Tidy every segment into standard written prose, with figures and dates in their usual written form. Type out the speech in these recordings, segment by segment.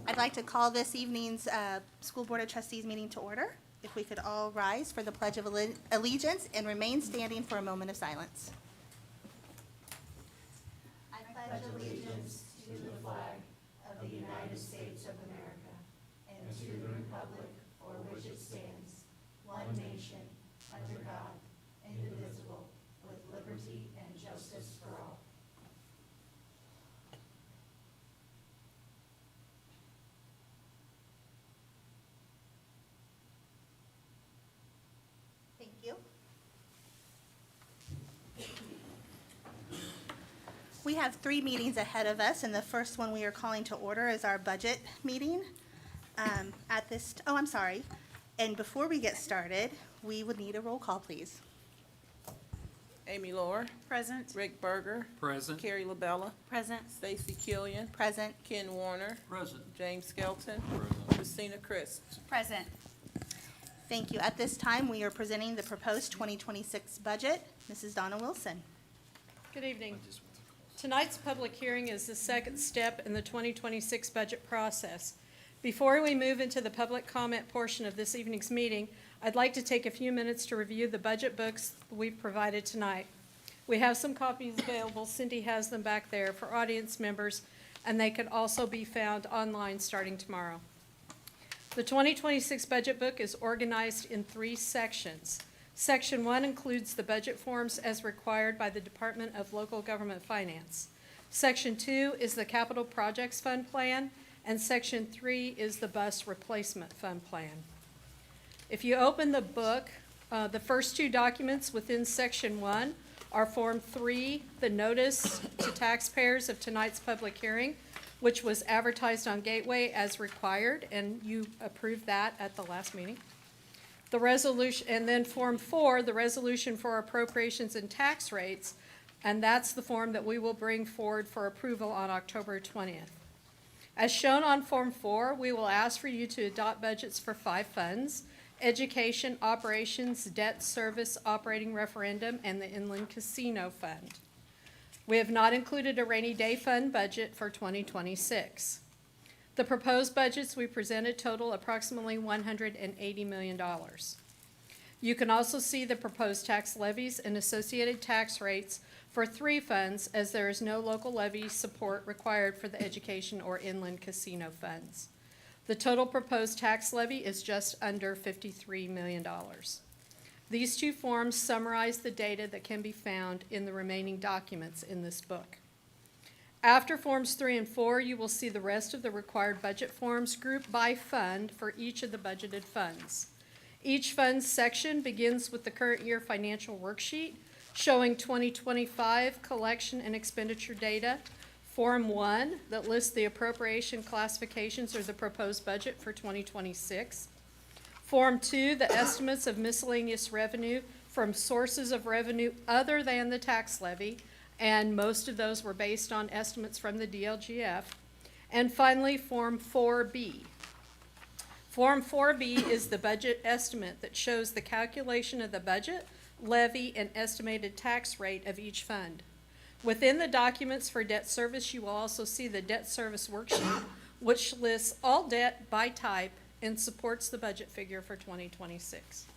I'd like to call this evening's School Board of Trustees meeting to order. If we could all rise for the Pledge of Allegiance and remain standing for a moment of silence. I pledge allegiance to the flag of the United States of America and to the republic for which it stands, one nation, under God, indivisible, with liberty and justice for all. Thank you. We have 3 meetings ahead of us, and the first one we are calling to order is our budget meeting. I'm sorry. And before we get started, we would need a roll call, please. Amy Lohr. Present. Rick Berger. Present. Carrie LaBella. Present. Stacy Killian. Present. Ken Warner. Present. James Skelton. Present. Christina Christ. Present. Thank you. At this time, we are presenting the proposed 2026 budget. Mrs. Donna Wilson. Good evening. Tonight's public hearing is the second step in the 2026 budget process. Before we move into the public comment portion of this evening's meeting, I'd like to take a few minutes to review the budget books we've provided tonight. We have some copies available. Cindy has them back there for audience members, and they can also be found online starting tomorrow. The 2026 budget book is organized in 3 sections. Section 1 includes the budget forms as required by the Department of Local Government Finance. Section 2 is the Capital Projects Fund Plan, and Section 3 is the Bus Replacement Fund Plan. If you open the book, the first 2 documents within Section 1 are Form 3, the notice to taxpayers of tonight's public hearing, which was advertised on Gateway as required, and you approved that at the last meeting. The resolution, and then Form 4, the resolution for appropriations and tax rates, and that's the form that we will bring forward for approval on October 20th. As shown on Form 4, we will ask for you to adopt budgets for 5 funds: Education, Operations, Debt Service, Operating Referendum, and the Inland Casino Fund. We have not included a rainy day fund budget for 2026. The proposed budgets we presented total approximately $180 million. You can also see the proposed tax levies and associated tax rates for 3 funds, as there is no local levy support required for the education or inland casino funds. The total proposed tax levy is just under $53 million. These 2 forms summarize the data that can be found in the remaining documents in this book. After Forms 3 and 4, you will see the rest of the required budget forms grouped by fund for each of the budgeted funds. Each fund section begins with the current year financial worksheet showing 2025 collection and expenditure data, Form 1 that lists the appropriation classifications or the proposed budget for 2026, Form 2, the estimates of miscellaneous revenue from sources of revenue other than the tax levy, and most of those were based on estimates from the DLGF. And finally, Form 4B. Form 4B is the budget estimate that shows the calculation of the budget, levy, and estimated tax rate of each fund. Within the documents for debt service, you will also see the debt service worksheet, which lists all debt by type and supports the budget figure for 2026.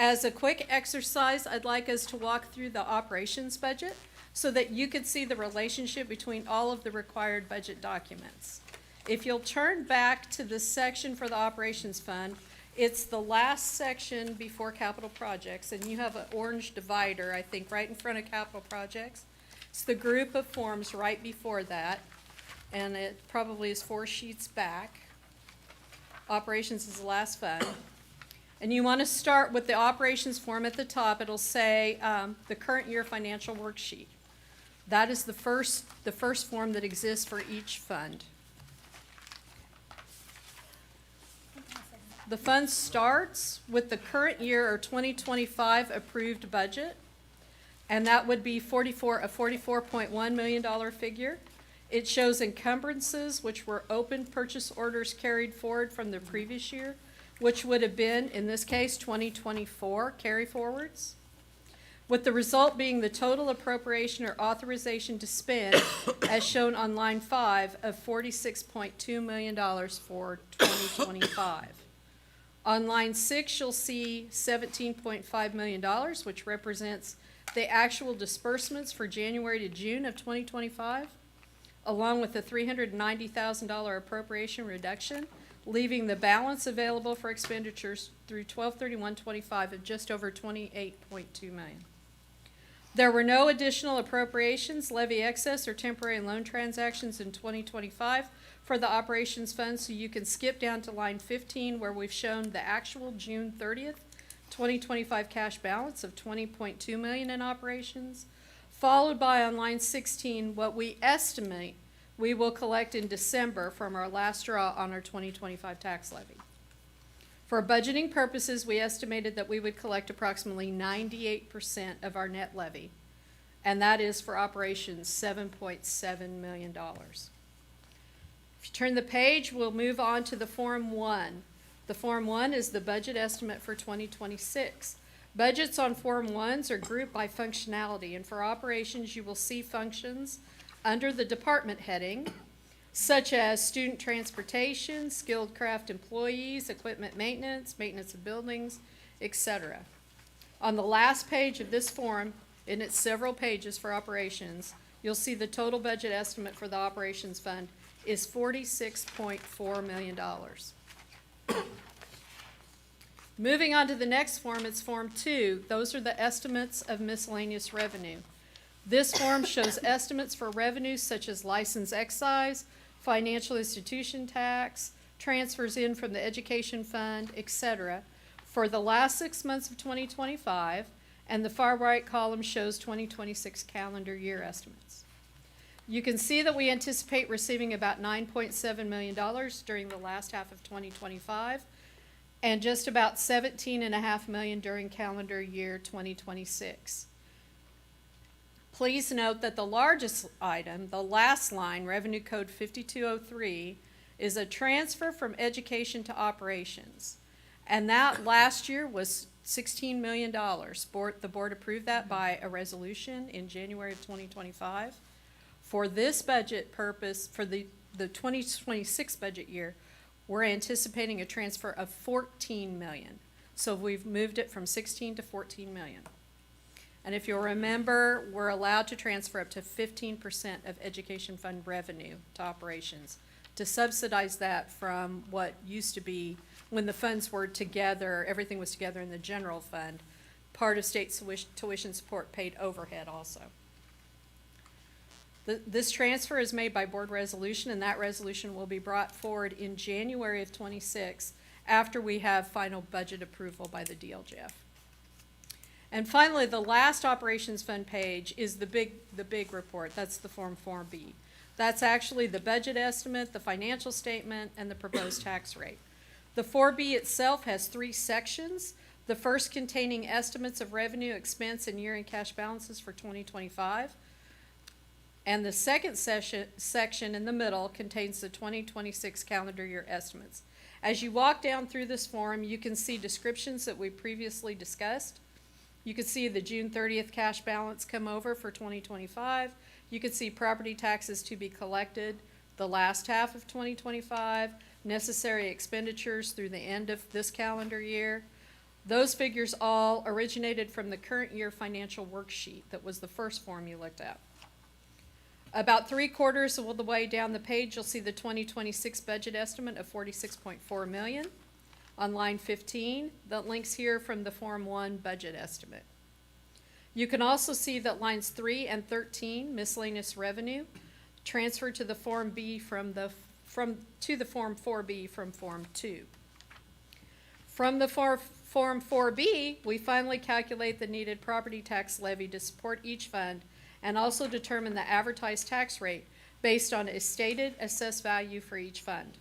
As a quick exercise, I'd like us to walk through the operations budget so that you could see the relationship between all of the required budget documents. If you'll turn back to the section for the operations fund, it's the last section before capital projects, and you have an orange divider, I think, right in front of capital projects. It's the group of forms right before that, and it probably is 4 sheets back. Operations is the last fund. And you want to start with the operations form at the top. It'll say the current year financial worksheet. That is the first form that exists for each fund. The fund starts with the current year or 2025 approved budget, and that would be a $44.1 million figure. It shows encumbrances, which were open purchase orders carried forward from the previous year, which would have been, in this case, 2024 carry forwards. with the result being the total appropriation or authorization to spend as shown on line 5 of $46.2 million for 2025. On line 6, you'll see $17.5 million, which represents the actual disbursements for January to June of 2025, along with the $390,000 appropriation reduction, leaving the balance available for expenditures through 12/31/25 of just over $28.2 million. There were no additional appropriations, levy excess, or temporary loan transactions in 2025 for the operations fund, so you can skip down to line 15 where we've shown the actual June 30th, 2025 cash balance of $20.2 million in operations, followed by on line 16 what we estimate we will collect in December from our last draw on our 2025 tax levy. For budgeting purposes, we estimated that we would collect approximately 98% of our net levy, and that is for operations $7.7 million. If you turn the page, we'll move on to the Form 1. The Form 1 is the budget estimate for 2026. Budgets on Form 1s are grouped by functionality, and for operations, you will see functions under the department heading, such as student transportation, skilled craft employees, equipment maintenance, maintenance of buildings, etc. On the last page of this form, in its several pages for operations, you'll see the total budget estimate for the operations fund is $46.4 million. Moving on to the next form, it's Form 2. Those are the estimates of miscellaneous revenue. This form shows estimates for revenues such as license excise, financial institution tax, transfers in from the education fund, etc., for the last 6 months of 2025, and the far right column shows 2026 calendar year estimates. You can see that we anticipate receiving about $9.7 million during the last half of 2025, and just about $17.5 million during calendar year 2026. Please note that the largest item, the last line, revenue code 5203, is a transfer from education to operations. And that last year was $16 million. The board approved that by a resolution in January of 2025. For this budget purpose, for the 2026 budget year, we're anticipating a transfer of $14 million. So we've moved it from 16 to 14 million. And if you'll remember, we're allowed to transfer up to 15% of education fund revenue to operations to subsidize that from what used to be, when the funds were together, everything was together in the general fund, part of state tuition support paid overhead also. This transfer is made by board resolution, and that resolution will be brought forward in January of 26 after we have final budget approval by the DLGF. And finally, the last operations fund page is the big report. That's the Form 4B. That's actually the budget estimate, the financial statement, and the proposed tax rate. The 4B itself has 3 sections. The first containing estimates of revenue, expense, and year-end cash balances for 2025. And the second section in the middle contains the 2026 calendar year estimates. As you walk down through this form, you can see descriptions that we previously discussed. You can see the June 30th cash balance come over for 2025. You can see property taxes to be collected the last half of 2025, necessary expenditures through the end of this calendar year. Those figures all originated from the current year financial worksheet that was the first form you looked at. About 3/4 of the way down the page, you'll see the 2026 budget estimate of $46.4 million. On line 15, that links here from the Form 1 budget estimate. You can also see that lines 3 and 13, miscellaneous revenue, transferred to the Form B to the Form 4B from Form 2. From the Form 4B, we finally calculate the needed property tax levy to support each fund and also determine the advertised tax rate based on a stated assessed value for each fund.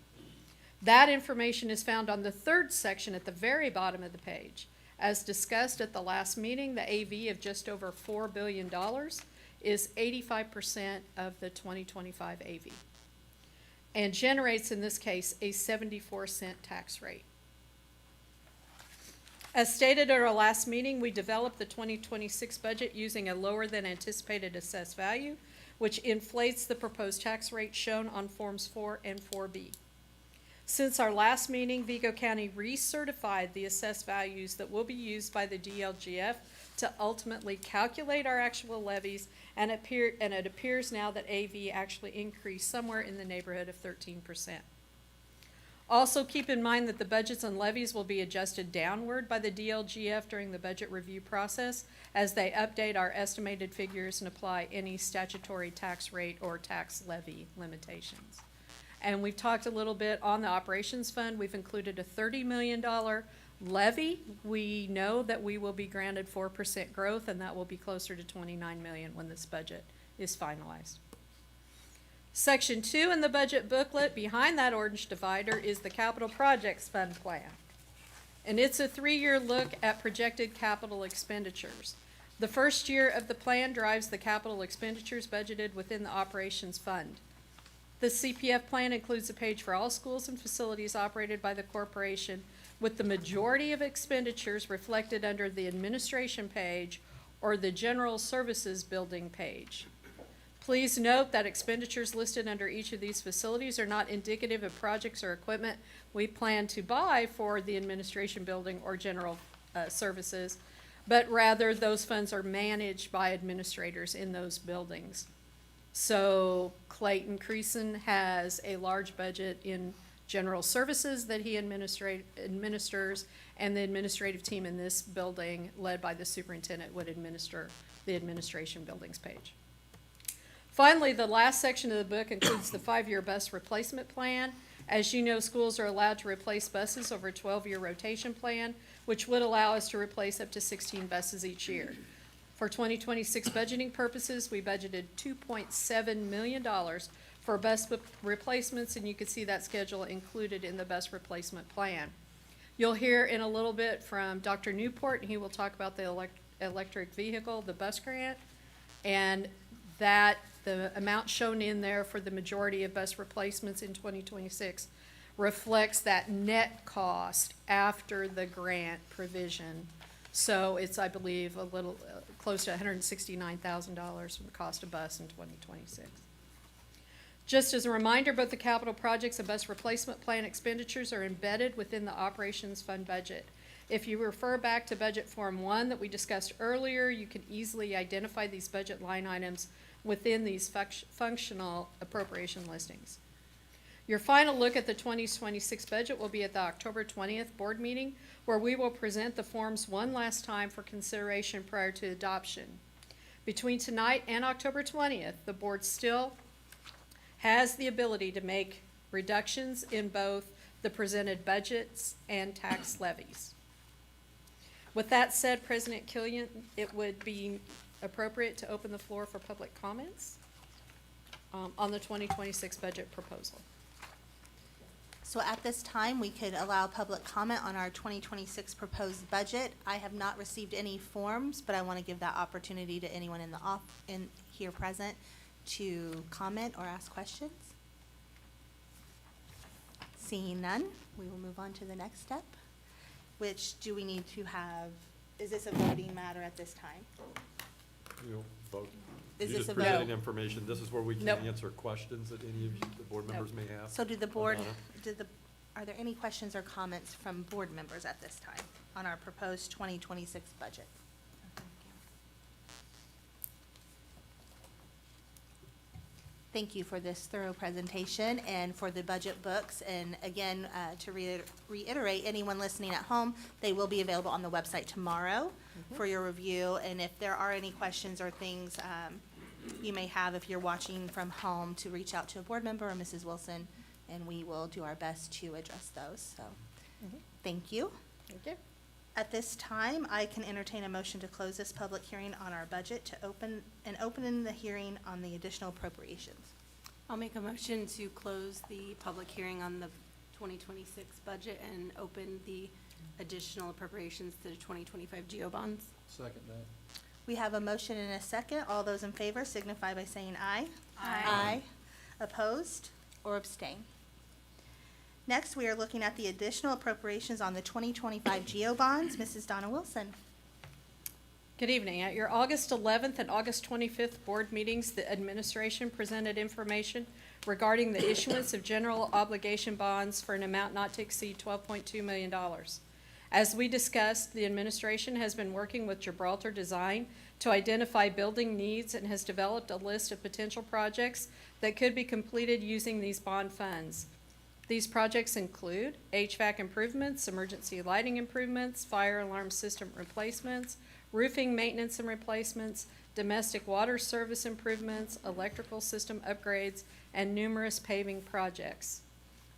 That information is found on the third section at the very bottom of the page. As discussed at the last meeting, the AV of just over $4 billion is 85% of the 2025 AV and generates, in this case, a 74-cent tax rate. As stated at our last meeting, we developed the 2026 budget using a lower than anticipated assessed value, which inflates the proposed tax rate shown on Forms 4 and 4B. Since our last meeting, Vigo County recertified the assessed values that will be used by the DLGF to ultimately calculate our actual levies, and it appears now that AV actually increased somewhere in the neighborhood of 13%. Also, keep in mind that the budgets and levies will be adjusted downward by the DLGF during the budget review process as they update our estimated figures and apply any statutory tax rate or tax levy limitations. And we've talked a little bit on the operations fund. We've included a $30 million levy. We know that we will be granted 4% growth, and that will be closer to $29 million when this budget is finalized. Section 2 in the budget booklet, behind that orange divider, is the capital projects fund plan. And it's a 3-year look at projected capital expenditures. The first year of the plan drives the capital expenditures budgeted within the operations fund. The CPF plan includes a page for all schools and facilities operated by the corporation, with the majority of expenditures reflected under the administration page or the general services building page. Please note that expenditures listed under each of these facilities are not indicative of projects or equipment we plan to buy for the administration building or general services, but rather those funds are managed by administrators in those buildings. So Clayton Creason has a large budget in general services that he administers, and the administrative team in this building, led by the superintendent, would administer the administration buildings page. Finally, the last section of the book includes the 5-year bus replacement plan. As you know, schools are allowed to replace buses over a 12-year rotation plan, which would allow us to replace up to 16 buses each year. For 2026 budgeting purposes, we budgeted $2.7 million for bus replacements, and you can see that schedule included in the bus replacement plan. You'll hear in a little bit from Dr. Newport, and he will talk about the electric vehicle, the bus grant, and that the amount shown in there for the majority of bus replacements in 2026 reflects that net cost after the grant provision. So it's, I believe, a little close to $169,000 for the cost of bus in 2026. Just as a reminder, both the capital projects and bus replacement plan expenditures are embedded within the operations fund budget. If you refer back to Budget Form 1 that we discussed earlier, you can easily identify these budget line items within these functional appropriation listings. Your final look at the 2026 budget will be at the October 20th board meeting, where we will present the forms one last time for consideration prior to adoption. Between tonight and October 20th, the board still has the ability to make reductions in both the presented budgets and tax levies. With that said, President Killian, it would be appropriate to open the floor for public comments on the 2026 budget proposal. So at this time, we could allow public comment on our 2026 proposed budget. I have not received any forms, but I want to give that opportunity to anyone in here present to comment or ask questions. Seeing none, we will move on to the next step, which do we need to have, is this a voting matter at this time? You'll vote. Is You're this just a presenting vote? information. This is where we can Nope. answer questions that any of you, the board members may have. So do the board, Madonna? are there any questions or comments from board members at this time on our proposed 2026 budget? Thank you for this thorough presentation and for the budget books. And again, to reiterate, anyone listening at home, they will be available on the website tomorrow for your review. And if there are any questions or things you may have, if you're watching from home, to reach out to a board member or Mrs. Wilson, and we will do our best to address those. So, thank you. Thank you. At this time, I can entertain a motion to close this public hearing on our budget to open the hearing on the additional appropriations. I'll make a motion to close the public hearing on the 2026 budget and open the additional appropriations to the 2025 GO bonds. Second that. We have a motion and a second. All those in favor signify by saying aye. Aye. Opposed or abstain? Next, we are looking at the additional appropriations on the 2025 GO bonds. Mrs. Donna Wilson. Good evening. At your August 11th and August 25th board meetings, the administration presented information regarding the issuance of general obligation bonds for an amount not to exceed $12.2 million. As we discussed, the administration has been working with Gibraltar Design to identify building needs and has developed a list of potential projects that could be completed using these bond funds. These projects include HVAC improvements, emergency lighting improvements, fire alarm system replacements, roofing maintenance and replacements, domestic water service improvements, electrical system upgrades, and numerous paving projects.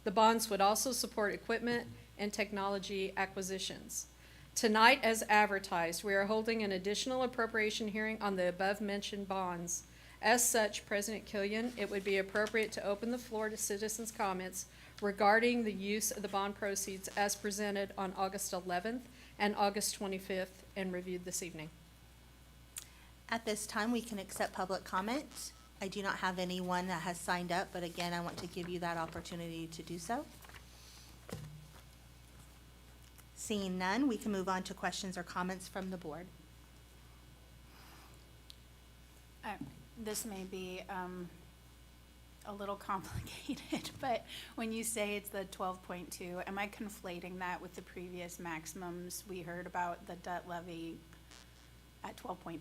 The bonds would also support equipment and technology acquisitions. Tonight, as advertised, we are holding an additional appropriation hearing on the above-mentioned bonds. As such, President Killian, it would be appropriate to open the floor to citizens' comments regarding the use of the bond proceeds as presented on August 11th and August 25th and reviewed this evening. At this time, we can accept public comment. I do not have anyone that has signed up, but again, I want to give you that opportunity to do so. Seeing none, we can move on to questions or comments from the board. This may be a little complicated, but when you say it's the 12.2, am I conflating that with the previous maximums we heard about the debt levy at 12.8?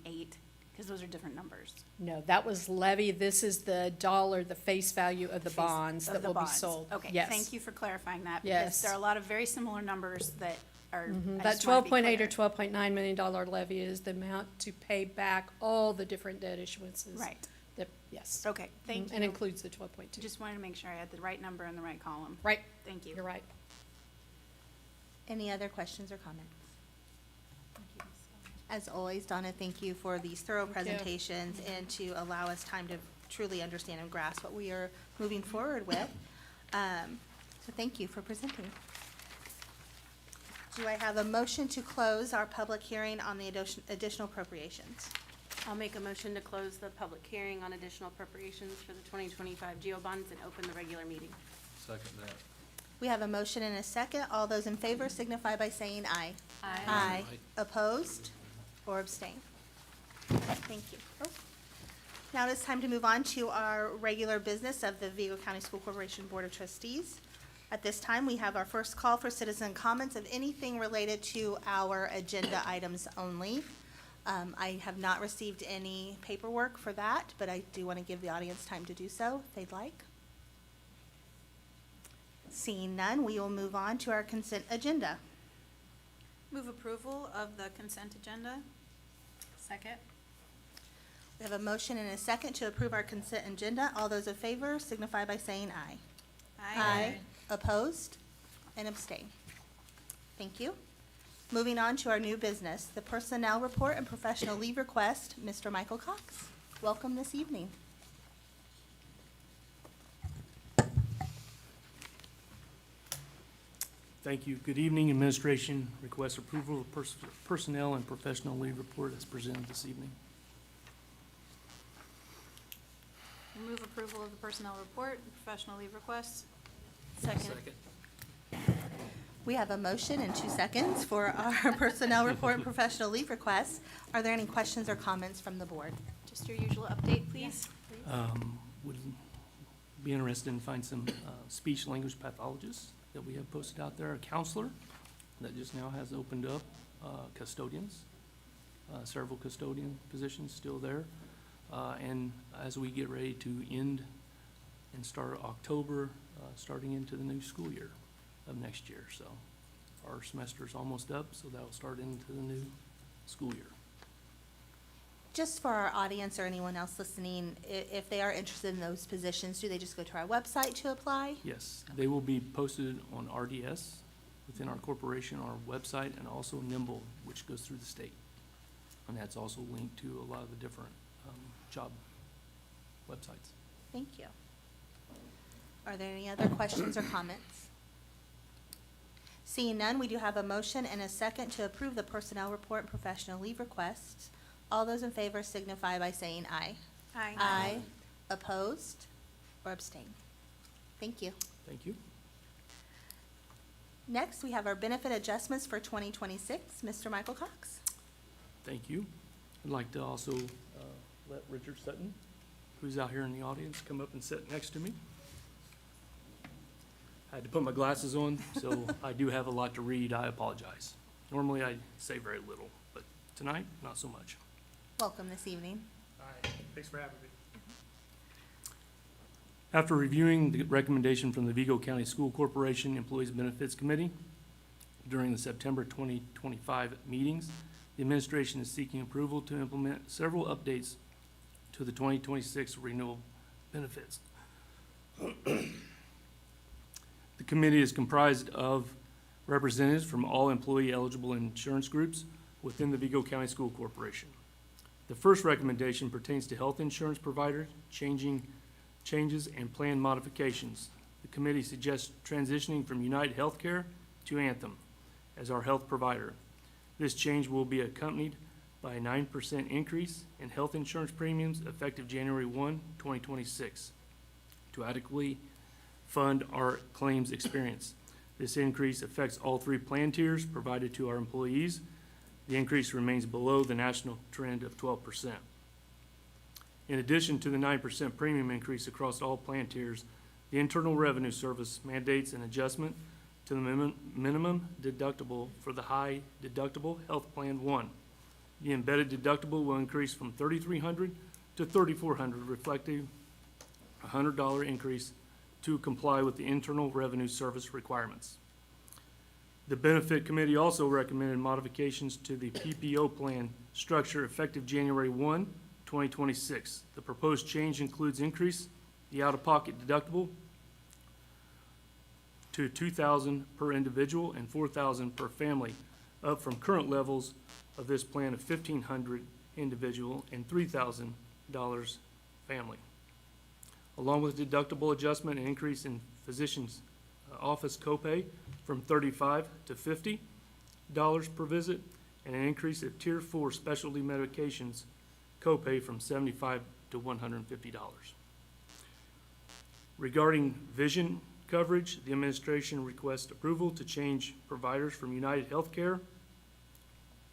Because those are different numbers. No, that was levy. This is the dollar, the face value of the bonds Of that the will be bonds. sold. Okay, Yes. thank you for clarifying that. Yes. Because there are a lot of very similar numbers that are. I That just wanna be 12.8 or clear. $12.9 million levy is the amount to pay back all the different debt issuances. Right, That, yes. okay, thank you. And includes the 12.2. Just wanted to make sure I had the right number in the right column. Right, Thank you. you're right. Any other questions or comments? As always, Donna, thank you for these thorough Thank you. presentations and to allow us time to truly understand and grasp what we are moving forward with. So thank you for presenting. Do I have a motion to close our public hearing on the additional appropriations? I'll make a motion to close the public hearing on additional appropriations for the 2025 GO bonds and open the regular meeting. Second that. We have a motion and a second. All those in favor signify by saying aye. Aye. Aye. Opposed or abstain? Thank you. Now it is time to move on to our regular business of the Vigo County School Corporation Board of Trustees. At this time, we have our first call for citizen comments of anything related to our agenda items only. I have not received any paperwork for that, but I do want to give the audience time to do so if they'd like. Seeing none, we will move on to our consent agenda. Move approval of the consent agenda. Second? We have a motion and a second to approve our consent agenda. All those in favor signify by saying aye. Opposed and abstain. Thank you. Moving on to our new business, the personnel report and professional leave request. Mr. Michael Cox, welcome this evening. Thank you. Good evening, administration. Request approval of personnel and professional leave report as presented this evening. Move approval of the personnel report and professional leave requests. Second. We have a motion and 2 seconds for our personnel report and professional leave requests. Are there any questions or comments from the board? Just your usual update, please. Would be interested in find some speech language pathologists that we have posted out there, a counselor that just now has opened up, custodians, several custodian positions still there. And as we get ready to end and start October, starting into the new school year of next year. So our semester's almost up, so that'll start into the new school year. Just for our audience or anyone else listening, if they are interested in those positions, do they just go to our website to apply? Yes, they will be posted on RDS within our corporation, our website, and also Nimble, which goes through the state. And that's also linked to a lot of the different job websites. Thank you. Are there any other questions or comments? Seeing none, we do have a motion and a second to approve the personnel report and professional leave requests. All those in favor signify by saying aye. Opposed or abstain? Thank you. Thank you. Next, we have our benefit adjustments for 2026. Mr. Michael Cox. Thank you. I'd like to also let Richard Sutton, who's out here in the audience, come up and sit next to me. I had to put my glasses on, so I do have a lot to read. I apologize. Normally, I say very little, but tonight, not so much. Welcome this evening. Hi, thanks for having me. After reviewing the recommendation from the Vigo County School Corporation Employees Benefits Committee during the September 2025 meetings, the administration is seeking approval to implement several updates to the 2026 renewal benefits. The committee is comprised of representatives from all employee-eligible insurance groups within the Vigo County School Corporation. The first recommendation pertains to health insurance providers, changes and plan modifications. The committee suggests transitioning from United Healthcare to Anthem as our health provider. This change will be accompanied by a 9% increase in health insurance premiums effective January 1, 2026, to adequately fund our claims experience. This increase affects all three plan tiers provided to our employees. The increase remains below the national trend of 12%. In addition to the 9% premium increase across all plan tiers, the Internal Revenue Service mandates an adjustment to the minimum deductible for the high deductible Health Plan 1. The embedded deductible will increase from $3,300 to $3,400, reflecting a $100 increase to comply with the Internal Revenue Service requirements. The Benefit Committee also recommended modifications to the PPO plan structure effective January 1, 2026. The proposed change includes increase the out-of-pocket deductible to $2,000 per individual and $4,000 per family, up from current levels of this plan of $1,500 individual and $3,000 family. Along with deductible adjustment and increase in physician's office copay from $35 to $50 per visit, and an increase of Tier 4 specialty medications copay from $75 to $150. Regarding vision coverage, the administration requests approval to change providers from United Healthcare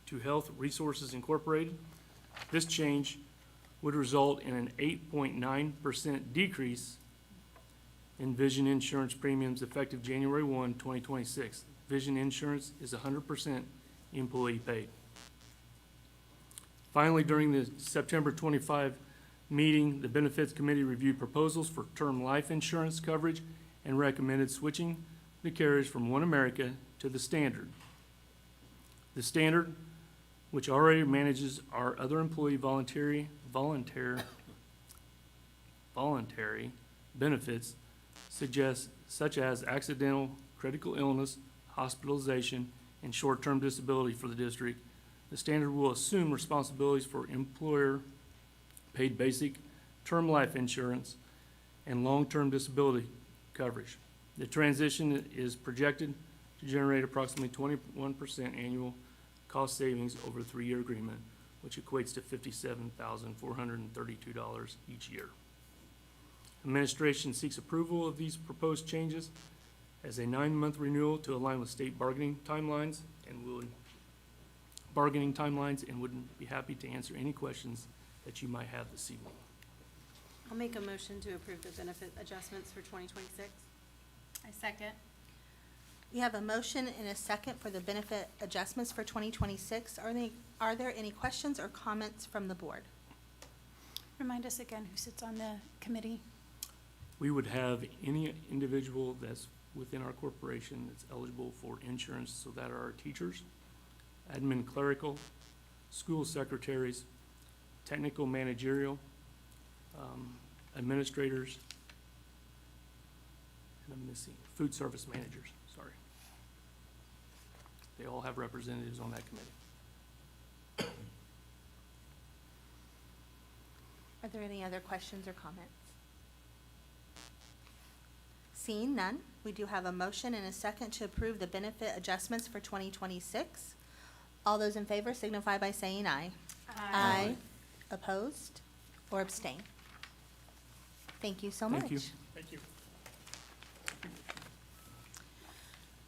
to Health Resources Incorporated. This change would result in an 8.9% decrease in vision insurance premiums effective January 1, 2026. Vision insurance is 100% employee paid. Finally, during the September 25 meeting, the Benefits Committee reviewed proposals for term life insurance coverage and recommended switching the carriers from One America to the Standard. The Standard, which already manages our other employee voluntary benefits, such as accidental, critical illness, hospitalization, and short-term disability for the district. The Standard will assume responsibilities for employer-paid basic term life insurance and long-term disability coverage. The transition is projected to generate approximately 21% annual cost savings over a 3-year agreement, which equates to $57,432 each year. Administration seeks approval of these proposed changes as a 9-month renewal to align with state bargaining timelines, and would be happy to answer any questions that you might have this evening. I'll make a motion to approve the benefit adjustments for 2026. I second. We have a motion and a second for the benefit adjustments for 2026. Are there any questions or comments from the board? Remind us again who sits on the committee. We would have any individual that's within our corporation that's eligible for insurance, so that are our teachers, admin clerical, school secretaries, technical managerial, administrators, and I'm missing food service managers, sorry. They all have representatives on that committee. Are there any other questions or comments? Seeing none, we do have a motion and a second to approve the benefit adjustments for 2026. All those in favor signify by saying aye. Aye. Opposed or abstain? Thank you so much. Thank you. Thank you.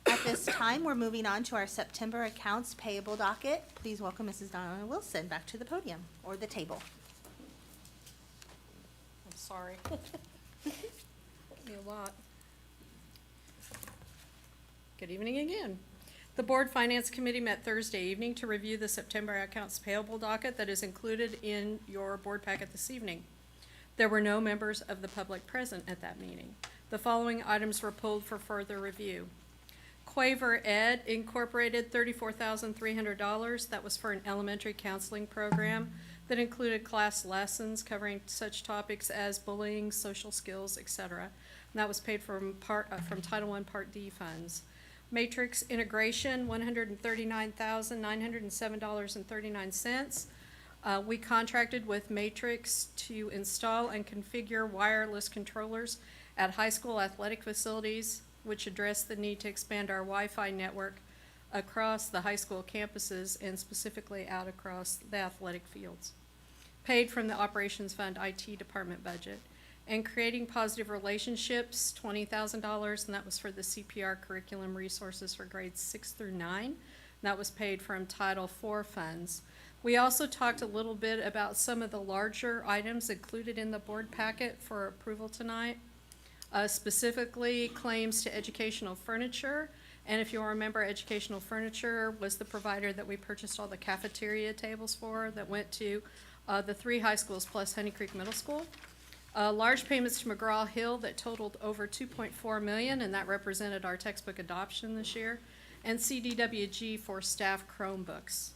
At this time, we're moving on to our September accounts payable docket. Please welcome Mrs. Donna Wilson back to the podium, or the table. I'm sorry. Took me a lot. Good evening again. The Board Finance Committee met Thursday evening to review the September accounts payable docket that is included in your board packet this evening. There were no members of the public present at that meeting. The following items were pulled for further review. Quaver Ed incorporated $34,300. That was for an elementary counseling program that included class lessons covering such topics as bullying, social skills, etc. And that was paid from Title I Part D funds. Matrix integration, $139,907.39. We contracted with Matrix to install and configure wireless controllers at high school athletic facilities, which address the need to expand our Wi-Fi network across the high school campuses and specifically out across the athletic fields. Paid from the Operations Fund IT Department budget. And creating positive relationships, $20,000, and that was for the CPR curriculum resources for grades 6 through 9. That was paid from Title IV funds. We also talked a little bit about some of the larger items included in the board packet for approval tonight. Specifically, claims to educational furniture. And if you'll remember, educational furniture was the provider that we purchased all the cafeteria tables for that went to the 3 high schools plus Honey Creek Middle School. Large payments to McGraw-Hill that totaled over $2.4 million, and that represented our textbook adoption this year, and CDWG for staff Chromebooks.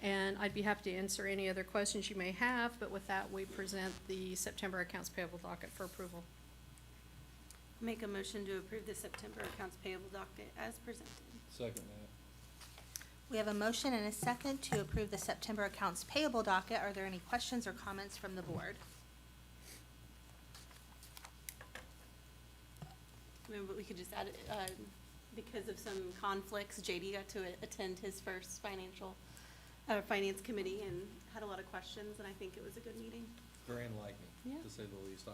And I'd be happy to answer any other questions you may have, but with that, we present the September accounts payable docket for approval. Make a motion to approve the September accounts payable docket as presented. Second that. We have a motion and a second to approve the September accounts payable docket. Are there any questions or comments from the board? Maybe we could just add, because of some conflicts, JD got to attend his first finance committee and had a lot of questions, and I think it was a good meeting. Very enlightening, Yeah. to say the least.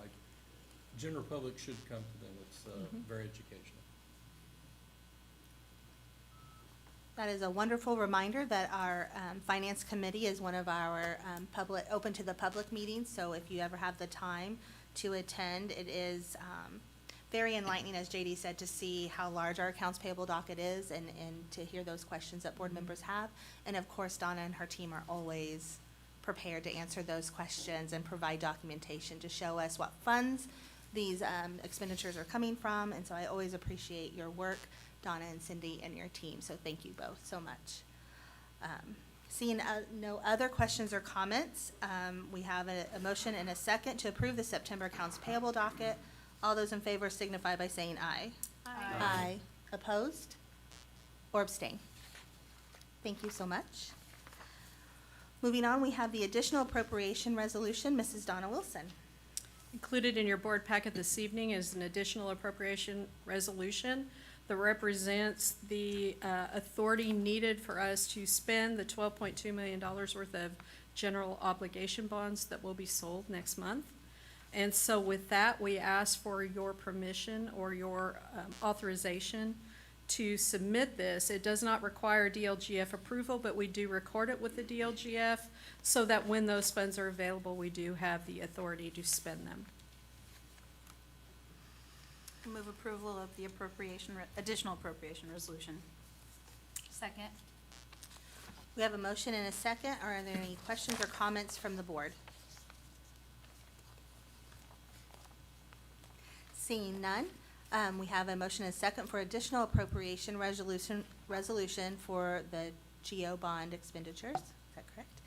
General public should come to them. It's very educational. That is a wonderful reminder that our finance committee is one of our open to the public meetings. So if you ever have the time to attend, it is very enlightening, as JD said, to see how large our accounts payable docket is and to hear those questions that board members have. And of course, Donna and her team are always prepared to answer those questions and provide documentation to show us what funds these expenditures are coming from. And so I always appreciate your work, Donna and Cindy and your team. So thank you both so much. Seeing no other questions or comments, we have a motion and a second to approve the September accounts payable docket. All those in favor signify by saying aye. Aye. Aye. Opposed or abstain? Thank you so much. Moving on, we have the additional appropriation resolution. Mrs. Donna Wilson. Included in your board packet this evening is an additional appropriation resolution that represents the authority needed for us to spend the $12.2 million worth of general obligation bonds that will be sold next month. And so with that, we ask for your permission or your authorization to submit this. It does not require DLGF approval, but we do record it with the DLGF so that when those funds are available, we do have the authority to spend them. Move approval of the additional appropriation resolution. Second. We have a motion and a second. Are there any questions or comments from the board? Seeing none, we have a motion and a second for additional appropriation resolution for the GO bond expenditures. Is that correct?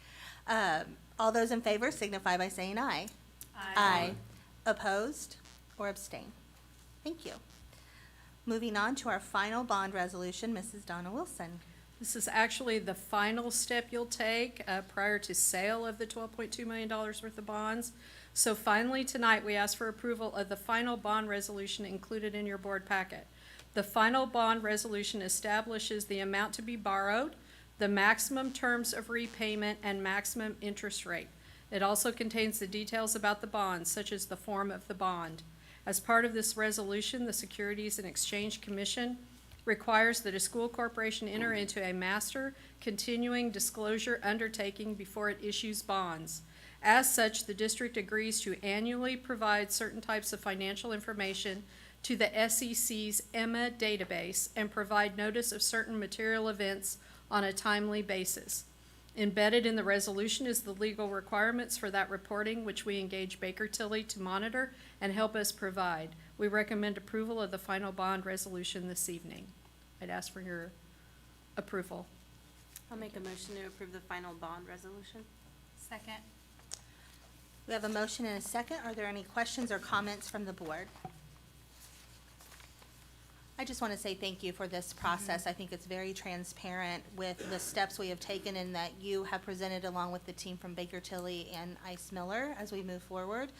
All those in favor signify by saying aye. Aye. Opposed or abstain? Thank you. Moving on to our final bond resolution, Mrs. Donna Wilson. This is actually the final step you'll take prior to sale of the $12.2 million worth of bonds. So finally tonight, we ask for approval of the final bond resolution included in your board packet. The final bond resolution establishes the amount to be borrowed, the maximum terms of repayment, and maximum interest rate. It also contains the details about the bonds, such as the form of the bond. As part of this resolution, the Securities and Exchange Commission requires that a school corporation enter into a master continuing disclosure undertaking before it issues bonds. As such, the district agrees to annually provide certain types of financial information to the SEC's EMMA database and provide notice of certain material events on a timely basis. Embedded in the resolution is the legal requirements for that reporting, which we engage Baker Tilly to monitor and help us provide. We recommend approval of the final bond resolution this evening. I'd ask for your approval. I'll make a motion to approve the final bond resolution. Second. We have a motion and a second. Are there any questions or comments from the board? I just want to say thank you for this process. I think it's very transparent with the steps we have taken and that you have presented along with the team from Baker Tilly and Ice Miller as we move forward.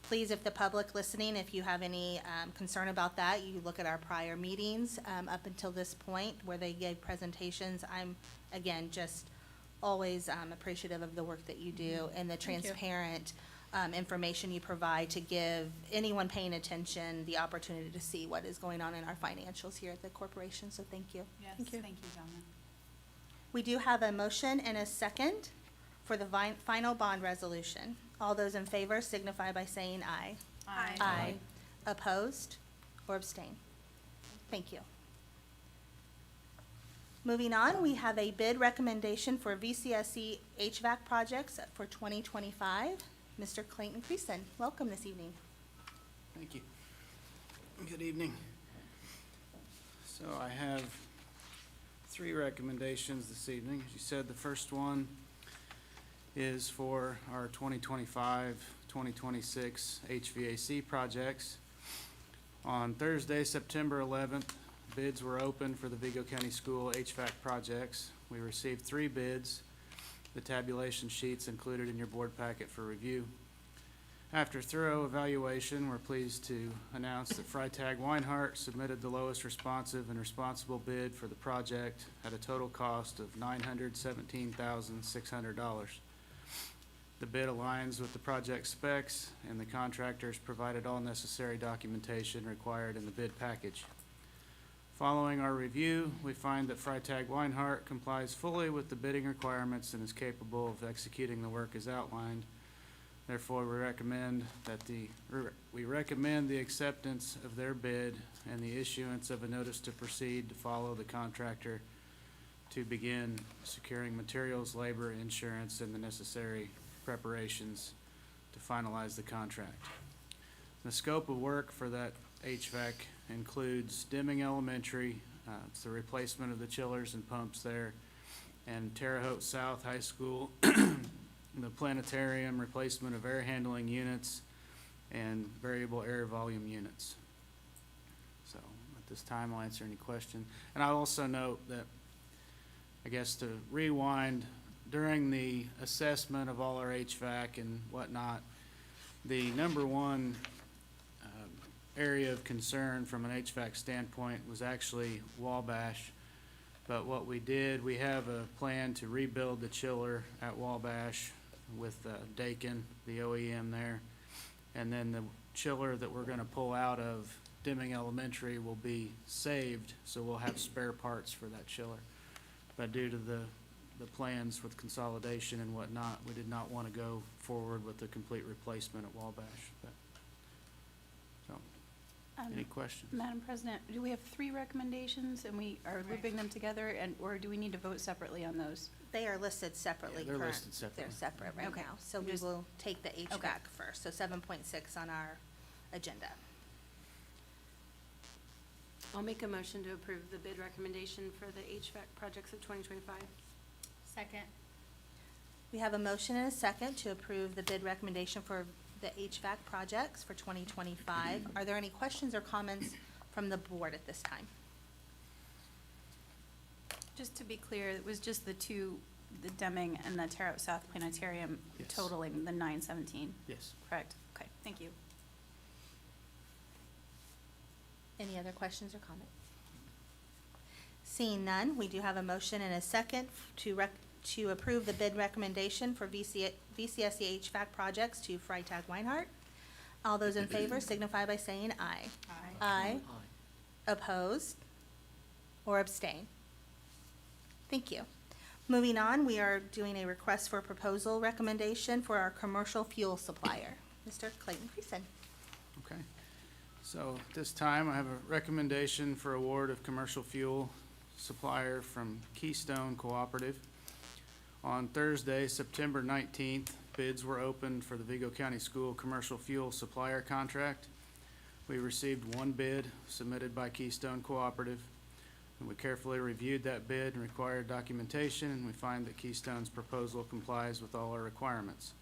Please, if the public listening, if you have any concern about that, you look at our prior meetings up until this point where they gave presentations. I'm, again, just always appreciative of the work that you do and the Thank you. transparent information you provide to give anyone paying attention the opportunity to see what is going on in our financials here at the corporation, so thank you. Yes, Thank you. thank you, Donna. We do have a motion and a second for the final bond resolution. All those in favor signify by saying aye. Aye. Opposed or abstain? Thank you. Moving on, we have a bid recommendation for VCSE HVAC projects for 2025. Mr. Clayton Creason, welcome this evening. Thank you. Good evening. So I have 3 recommendations this evening. As you said, the first one is for our 2025-2026 HVAC projects. On Thursday, September 11th, bids were opened for the Vigo County School HVAC projects. We received 3 bids. The tabulation sheets included in your board packet for review. After thorough evaluation, we're pleased to announce that Freitag Weinhardt submitted the lowest responsive and responsible bid for the project at a total cost of $917,600. The bid aligns with the project specs, and the contractors provided all necessary documentation required in the bid package. Following our review, we find that Freitag Weinhardt complies fully with the bidding requirements and is capable of executing the work as outlined. Therefore, we recommend the acceptance of their bid and the issuance of a notice to proceed to follow the contractor to begin securing materials, labor, insurance, and the necessary preparations to finalize the contract. The scope of work for that HVAC includes Deming Elementary, it's the replacement of the chillers and pumps there, and Terre Haute South High School, the planetarium, replacement of air handling units, and variable air volume units. So at this time, I'll answer any question. And I'll also note that, I guess to rewind, during the assessment of all our HVAC and whatnot, the number one area of concern from an HVAC standpoint was actually Wabash. But what we did, we have a plan to rebuild the chiller at Wabash with Dakin, the OEM there. And then the chiller that we're gonna pull out of Deming Elementary will be saved, so we'll have spare parts for that chiller. But due to the plans with consolidation and whatnot, we did not want to go forward with the complete replacement at Wabash. But, so, any questions? Madam President, do we have 3 recommendations and we are looping them together, and, or do we need to vote separately on those? They are listed separately. Yeah, they're current- listed separately. They're separate right Okay. now, so we Just- will take the HVAC Okay. first, so 7.6 on our agenda. I'll make a motion to approve the bid recommendation for the HVAC projects of 2025. Second. We have a motion and a second to approve the bid recommendation for the HVAC projects for 2025. Are there any questions or comments from the board at this time? Just to be clear, it was just the 2, the Deming and the Terre Haute South Planetarium Yes. totaling the 917, Yes. correct? Okay, thank you. Any other questions or comments? Seeing none, we do have a motion and a second to approve the bid recommendation for VCSE HVAC projects to Freitag Weinhardt. All those in favor signify by saying aye. Aye. Opposed? Or abstain? Thank you. Moving on, we are doing a request for proposal recommendation for our commercial fuel supplier. Mr. Clayton Creason. Okay. So at this time, I have a recommendation for award of commercial fuel supplier from Keystone Cooperative. On Thursday, September 19th, bids were opened for the Vigo County School Commercial Fuel Supplier Contract. We received one bid submitted by Keystone Cooperative, and we carefully reviewed that bid and required documentation, and we find that Keystone's proposal complies with all our requirements.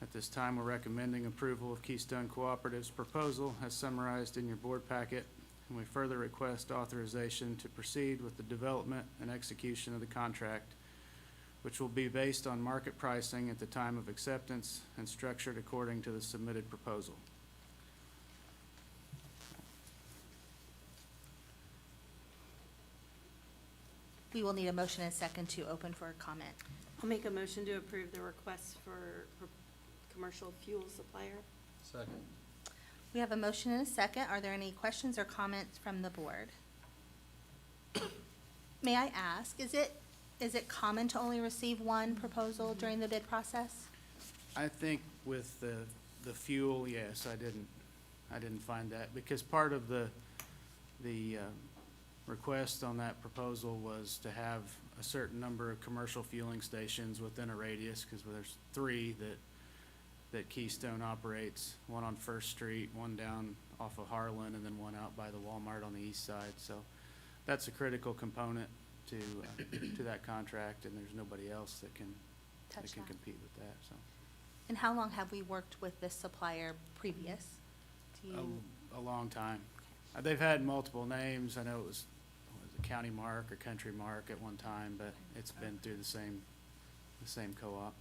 At this time, we're recommending approval of Keystone Cooperative's proposal as summarized in your board packet, and we further request authorization to proceed with the development and execution of the contract, which will be based on market pricing at the time of acceptance and structured according to the submitted proposal. We will need a motion and a second to open for a comment. I'll make a motion to approve the request for commercial fuel supplier. Second. We have a motion and a second. Are there any questions or comments from the board? May I ask, is it common to only receive one proposal during the bid process? I think with the fuel, yes, I didn't find that, because part of the request on that proposal was to have a certain number of commercial fueling stations within a radius, because there's 3 that Keystone operates, one on First Street, one down off of Harlan, and then one out by the Walmart on the east side. So that's a critical component to that contract, and there's nobody else that can Touch that. compete with that, so. And how long have we worked with this supplier previous? Do you, A long time. They've had multiple names. I know it was a County Mark or Country Mark at one time, but it's been through the same co-op.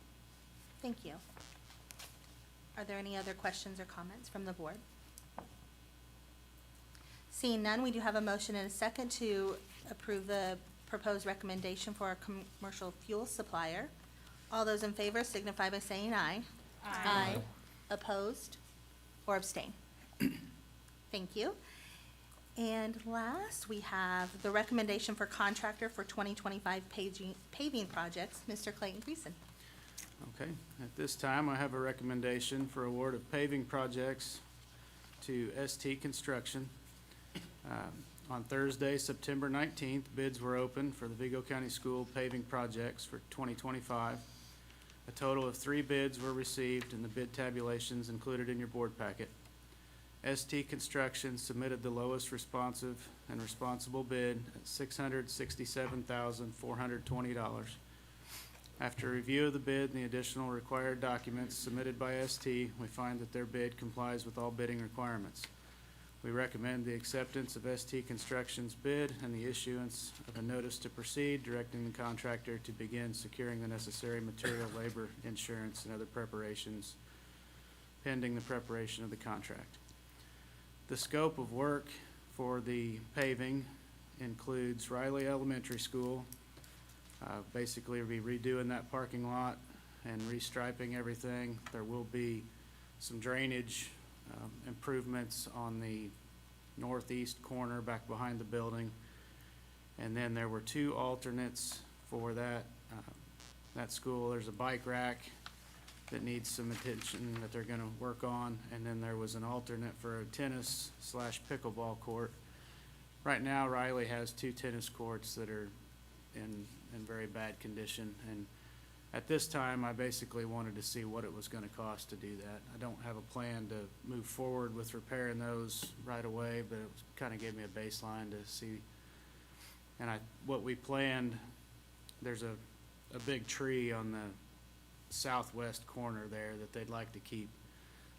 thank you. Are there any other questions or comments from the board? Seeing none, we do have a motion and a second to approve the proposed recommendation for our commercial fuel supplier. All those in favor signify by saying aye. Aye. Opposed or abstain? Thank you. And last, we have the recommendation for contractor for 2025 paving projects, Mr. Clayton Creason. Okay, at this time, I have a recommendation for award of paving projects to ST Construction. On Thursday, September 19th, bids were opened for the Vigo County School paving projects for 2025. A total of 3 bids were received, and the bid tabulations included in your board packet. ST Construction submitted the lowest responsive and responsible bid at $667,420. After review of the bid and the additional required documents submitted by ST, we find that their bid complies with all bidding requirements. We recommend the acceptance of ST Construction's bid and the issuance of a notice to proceed, directing the contractor to begin securing the necessary material, labor, insurance, and other preparations pending the preparation of the contract. The scope of work for the paving includes Riley Elementary School. Basically, we'll be redoing that parking lot and restriping everything. There will be some drainage improvements on the northeast corner back behind the building. And then there were 2 alternates for that school. There's a bike rack that needs some attention that they're gonna work on. And then there was an alternate for a tennis/pickleball court. Right now, Riley has 2 tennis courts that are in very bad condition, and at this time, I basically wanted to see what it was gonna cost to do that. I don't have a plan to move forward with repairing those right away, but it kinda gave me a baseline to see. And what we planned, there's a big tree on the southwest corner there that they'd like to keep.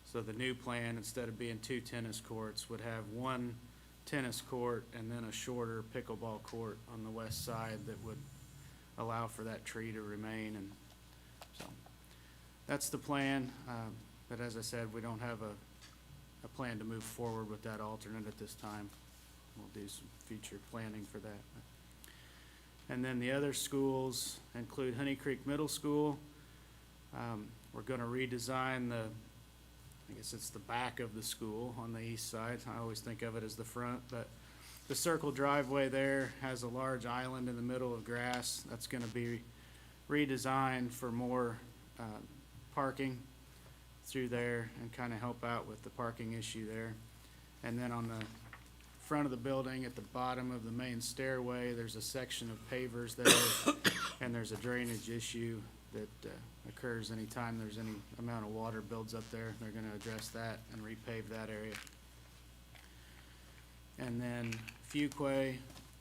So the new plan, instead of being 2 tennis courts, would have 1 tennis court and then a shorter pickleball court on the west side that would allow for that tree to remain. And so that's the plan. But as I said, we don't have a plan to move forward with that alternate at this time. We'll do some future planning for that. And then the other schools include Honey Creek Middle School. We're gonna redesign I guess it's the back of the school on the east side. I always think of it as the front, but The circle driveway there has a large island in the middle of grass. That's gonna be redesigned for more, parking through there and kind of help out with the parking issue there. And then on the front of the building, at the bottom of the main stairway, there's a section of pavers there, and there's a drainage issue that occurs anytime there's any amount of water builds up there. They're gonna address that and repave that area. And then Fuquay,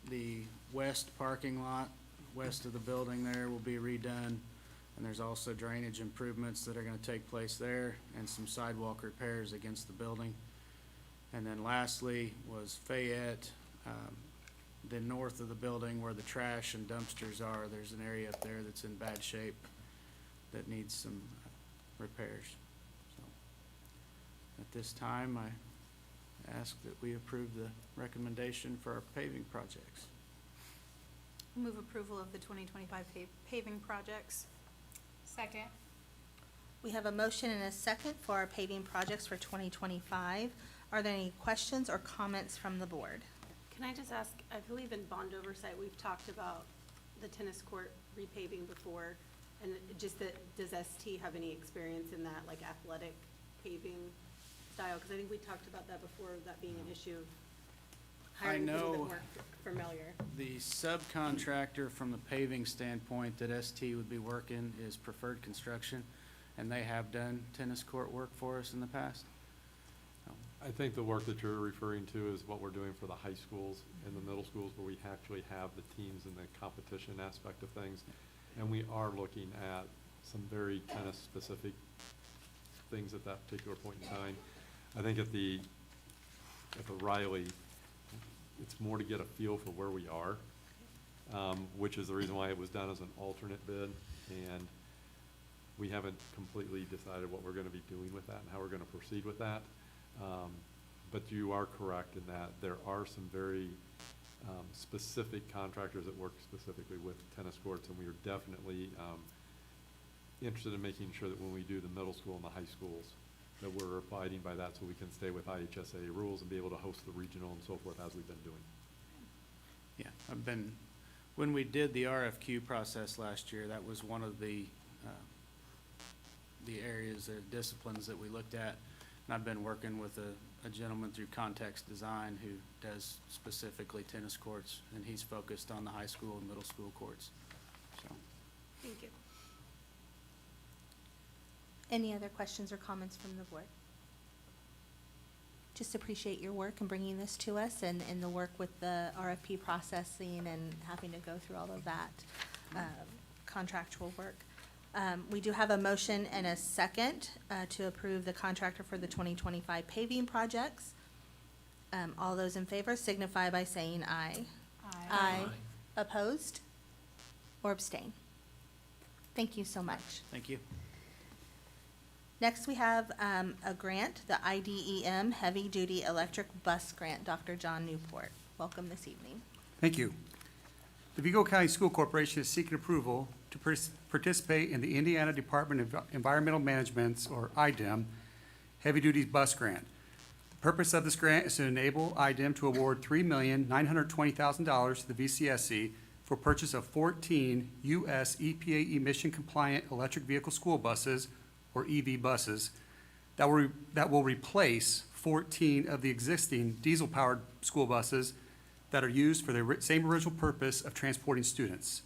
the west parking lot, west of the building there will be redone. And there's also drainage improvements that are gonna take place there and some sidewalk repairs against the building. And then lastly was Fayette, the north of the building where the trash and dumpsters are. There's an area up there that's in bad shape that needs some repairs. So at this time, I ask that we approve the recommendation for our paving projects. Move approval of the 2025 paving projects. Second. We have a motion and a second for our paving projects for 2025. Are there any questions or comments from the board? Can I just ask, I believe in bond oversight, we've talked about the tennis court repaving before, and just that, does ST have any experience in that, like athletic paving style? Because I think we talked about that before, that being an issue of hiring people that know weren't familiar. The subcontractor from the paving standpoint that ST would be working is Preferred Construction, and they have done tennis court work for us in the past. I think the work that you're referring to is what we're doing for the high schools and the middle schools where we actually have the teams and the competition aspect of things. And we are looking at some very tennis specific things at that particular point in time. I think at the Riley, it's more to get a feel for where we are, which is the reason why it was done as an alternate bid. And we haven't completely decided what we're gonna be doing with that and how we're gonna proceed with that. But you are correct in that there are some very specific contractors that work specifically with tennis courts, and we are definitely interested in making sure that when we do the middle school and the high schools, that we're abiding by that so we can stay with IHSA rules and be able to host the regional and so forth as we've been doing. Yeah, when we did the RFQ process last year, that was one of the areas or disciplines that we looked at. And I've been working with a gentleman through Context Design who does specifically tennis courts, and he's focused on the high school and middle school courts, so. Thank you. Any other questions or comments from the board? Just appreciate your work and bringing this to us and the work with the RFP processing and having to go through all of that contractual work. We do have a motion and a second to approve the contractor for the 2025 paving projects. All those in favor signify by saying aye. Aye. Opposed or abstain? Thank you so much. Thank you. Next, we have a grant, the IDEM Heavy Duty Electric Bus Grant. Dr. John Newport, welcome this evening. Thank you. The Vigo County School Corporation is seeking approval to participate in the Indiana Department of Environmental Management's, or IDEM, Heavy Duty Bus Grant. The purpose of this grant is to enable IDEM to award $3,920,000 to the VCSC for purchase of 14 U.S. EPA emission-compliant electric vehicle school buses, or EV buses, that will replace 14 of the existing diesel-powered school buses that are used for the same original purpose of transporting students.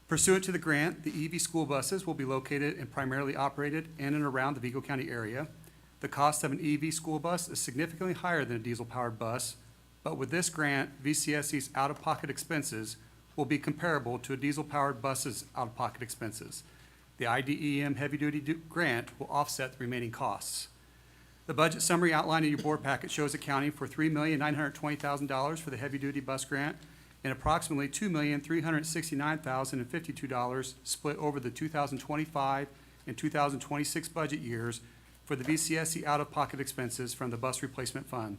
Pursuant to the grant, the EV school buses will be located and primarily operated in and around the Vigo County area. The cost of an EV school bus is significantly higher than a diesel-powered bus, but with this grant, VCSC's out-of-pocket expenses will be comparable to a diesel-powered bus's out-of-pocket expenses. The IDEM heavy-duty grant will offset the remaining costs. The budget summary outlined in your board packet shows accounting for $3,920,000 for the heavy-duty bus grant and approximately $2,369,052 split over the 2025 and 2026 budget years for the VCSC out-of-pocket expenses from the bus replacement fund.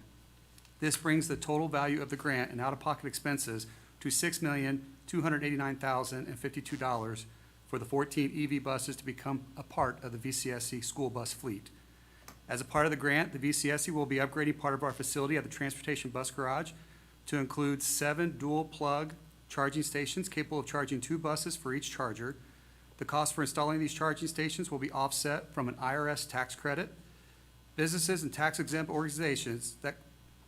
This brings the total value of the grant and out-of-pocket expenses to $6,289,052 for the 14 EV buses to become a part of the VCSC school bus fleet. As a part of the grant, the VCSC will be upgrading part of our facility at the Transportation Bus Garage to include 7 dual-plug charging stations capable of charging 2 buses for each charger. The cost for installing these charging stations will be offset from an IRS tax credit. Businesses and tax-exempt organizations that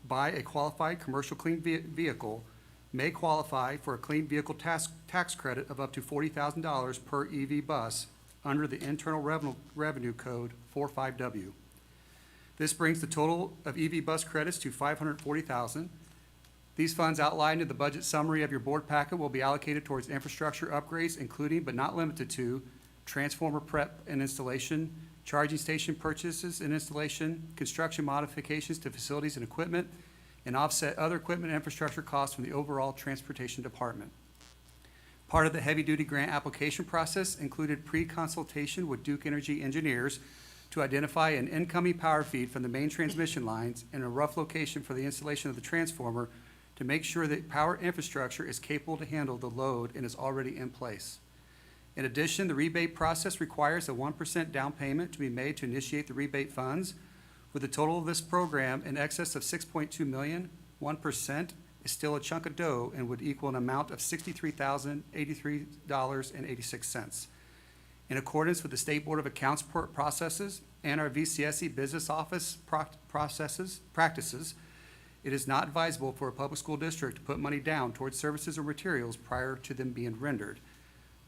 buy a qualified commercial clean vehicle may qualify for a clean vehicle tax credit of up to $40,000 per EV bus under the Internal Revenue Code 45W. This brings the total of EV bus credits to $540,000. These funds outlined in the budget summary of your board packet will be allocated towards infrastructure upgrades, including but not limited to transformer prep and installation, charging station purchases and installation, construction modifications to facilities and equipment, and offset other equipment and infrastructure costs from the overall transportation department. Part of the heavy-duty grant application process included pre-consultation with Duke Energy engineers to identify an incoming power feed from the main transmission lines and a rough location for the installation of the transformer to make sure that power infrastructure is capable to handle the load and is already in place. In addition, the rebate process requires a 1% down payment to be made to initiate the rebate funds. With the total of this program in excess of $6.2 million, 1% is still a chunk of dough and would equal an amount of $63,083.86. In accordance with the State Board of Accounts processes and our VCSE business office practices, it is not advisable for a public school district to put money down towards services or materials prior to them being rendered.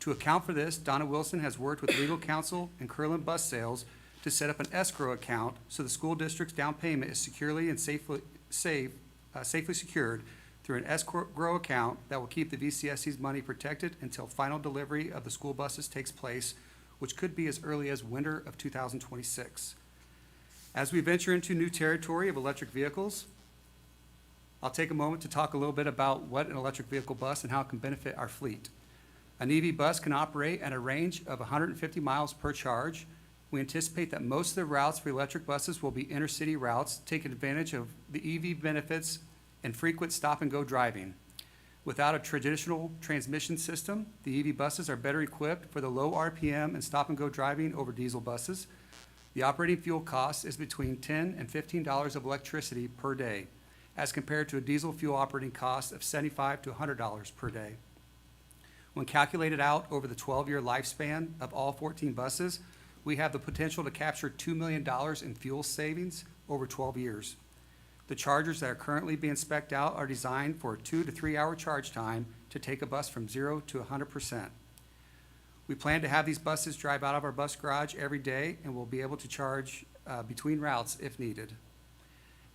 To account for this, Donna Wilson has worked with legal counsel and Curlin Bus Sales to set up an escrow account so the school district's down payment is securely and safely secured through an escrow account that will keep the VCSE's money protected until final delivery of the school buses takes place, which could be as early as winter of 2026. As we venture into new territory of electric vehicles, I'll take a moment to talk a little bit about what an electric vehicle bus and how it can benefit our fleet. An EV bus can operate at a range of 150 miles per charge. We anticipate that most of the routes for electric buses will be intercity routes, taking advantage of the EV benefits and frequent stop-and-go driving. Without a traditional transmission system, the EV buses are better equipped for the low RPM and stop-and-go driving over diesel buses. The operating fuel cost is between $10 and $15 of electricity per day, as compared to a diesel fuel operating cost of $75 to $100 per day. When calculated out over the 12-year lifespan of all 14 buses, we have the potential to capture $2 million in fuel savings over 12 years. The chargers that are currently being spec'd out are designed for a 2 to 3 hour charge time to take a bus from 0 to 100%. We plan to have these buses drive out of our bus garage every day and will be able to charge between routes if needed.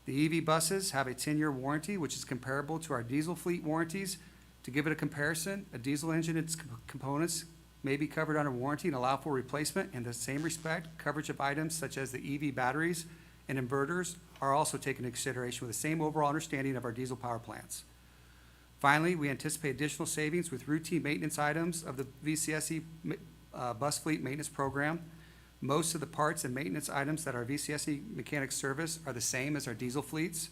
The EV buses have a 10-year warranty, which is comparable to our diesel fleet warranties. To give it a comparison, a diesel engine and its components may be covered under warranty and allow for replacement. In the same respect, coverage of items such as the EV batteries and inverters are also taken into consideration with the same overall understanding of our diesel power plants. Finally, we anticipate additional savings with routine maintenance items of the VCSE bus fleet maintenance program. Most of the parts and maintenance items that our VCSE mechanics service are the same as our diesel fleets.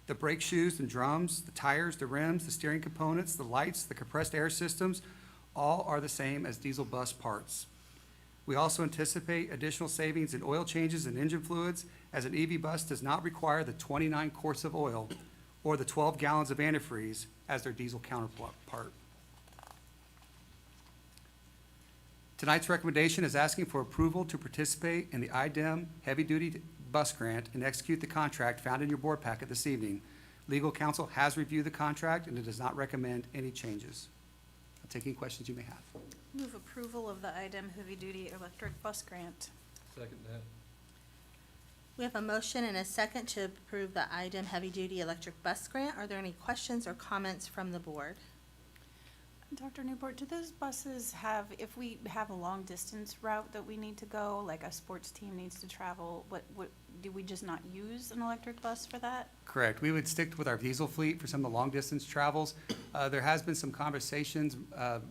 The brake shoes and drums, the tires, the rims, the steering components, the lights, the compressed air systems, all are the same as diesel bus parts. We also anticipate additional savings in oil changes and engine fluids, as an EV bus does not require the 29 quarts of oil or the 12 gallons of antifreeze as their diesel counterpart. Tonight's recommendation is asking for approval to participate in the IDEM heavy-duty bus grant and execute the contract found in your board packet this evening. Legal counsel has reviewed the contract and it does not recommend any changes. I'll take any questions you may have. Move approval of the IDEM heavy-duty electric bus grant. Second that. We have a motion and a second to approve the IDEM heavy-duty electric bus grant. Are there any questions or comments from the board? Dr. Newport, do those buses have, if we have a long-distance route that we need to go, like a sports team needs to travel, what, do we just not use an electric bus for that? Correct. We would stick with our diesel fleet for some of the long-distance travels. There has been some conversations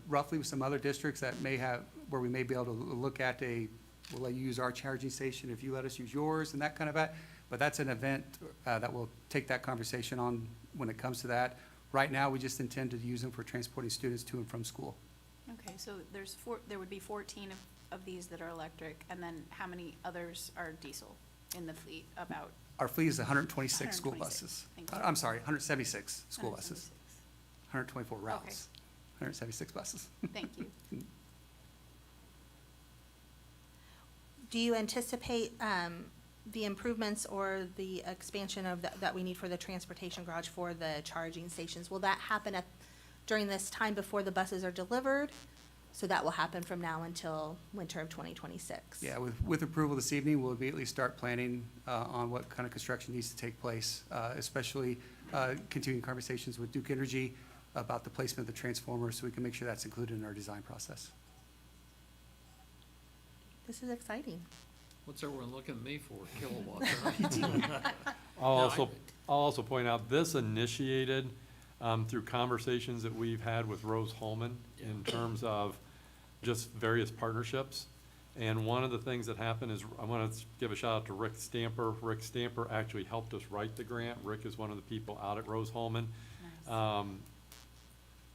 roughly with some other districts that may have, where we may be able to look at we'll let you use our charging station if you let us use yours and that kind of that. But that's an event that we'll take that conversation on when it comes to that. Right now, we just intend to use them for transporting students to and from school. Okay, so there would be 14 of these that are electric, and then how many others are diesel in the fleet? About Our fleet is 126 school 126. buses. Thank you. I'm sorry, 176 school buses. 176. 124 routes, 176 buses. Thank you. Do you anticipate the improvements or the expansion of that we need for the transportation garage for the charging stations? Will that happen during this time before the buses are delivered? So that will happen from now until winter of 2026? Yeah, with approval this evening, we'll immediately start planning on what kind of construction needs to take place, especially continuing conversations with Duke Energy about the placement of the transformers, so we can make sure that's included in our design process. This is exciting. What's everyone looking at me for, kilowatts, right? I'll also point out, this initiated through conversations that we've had with Rose Holman in terms of just various partnerships. And one of the things that happened is, I want to give a shout out to Rick Stamper. Rick Stamper actually helped us write the grant. Rick is one of the people out at Rose Holman. Nice.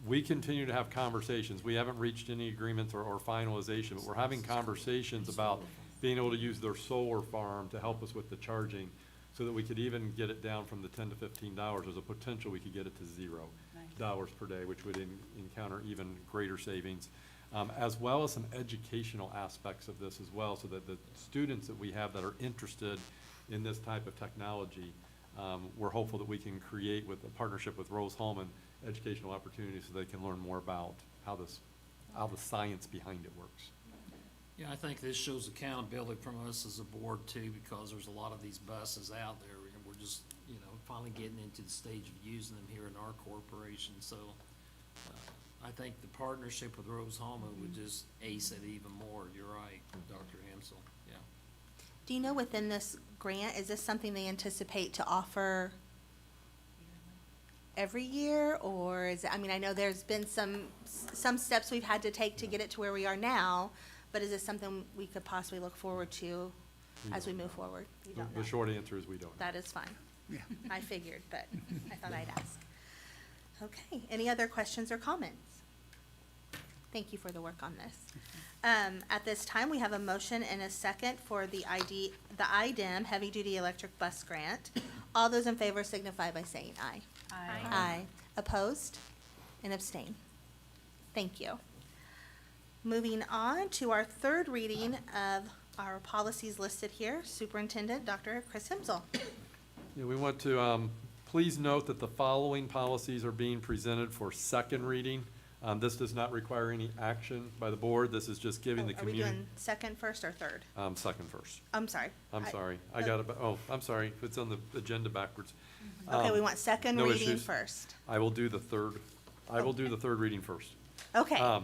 We continue to have conversations. We haven't reached any agreements or finalization, but we're having conversations about being able to use their solar farm to help us with the charging, so that we could even get it down from the $10 to $15. There's a potential we could get it to $0 per day, which would encounter even greater savings, as well as some educational aspects of this as well, so that the students that we have that are interested in this type of technology, we're hopeful that we can create, with a partnership with Rose Holman, educational opportunities so they can learn more about how the science behind it works. Yeah, I think this shows accountability from us as a board too, because there's a lot of these buses out there, and we're just, finally getting into the stage of using them here in our corporation, so, I think the partnership with Rose Holman would just ace it even more. You're right, Dr. Hansel, yeah. Do you know, within this grant, is this something they anticipate to offer every year, or is it, I know there's been some steps we've had to take to get it to where we are now, but is this something we could possibly look forward to as we move forward? You don't know. The short answer is we don't know. That is fine. Yeah. I figured, but I thought I'd ask. Okay, any other questions or comments? Thank you for the work on this. At this time, we have a motion and a second for the IDEM Heavy Duty Electric Bus Grant. All those in favor signify by saying aye. Aye. Opposed and abstain. Thank you. Moving on to our third reading of our policies listed here. Superintendent, Dr. Chris Himsel. Yeah, we want to, please note that the following policies are being presented for second reading. This does not require any action by the board. This is just giving the Are we community. doing second first or third? Second first. I'm sorry. I'm sorry. I got it, I'm sorry. It's on the agenda backwards. Okay, we want second no reading issues. first. I will do the third reading first. Okay.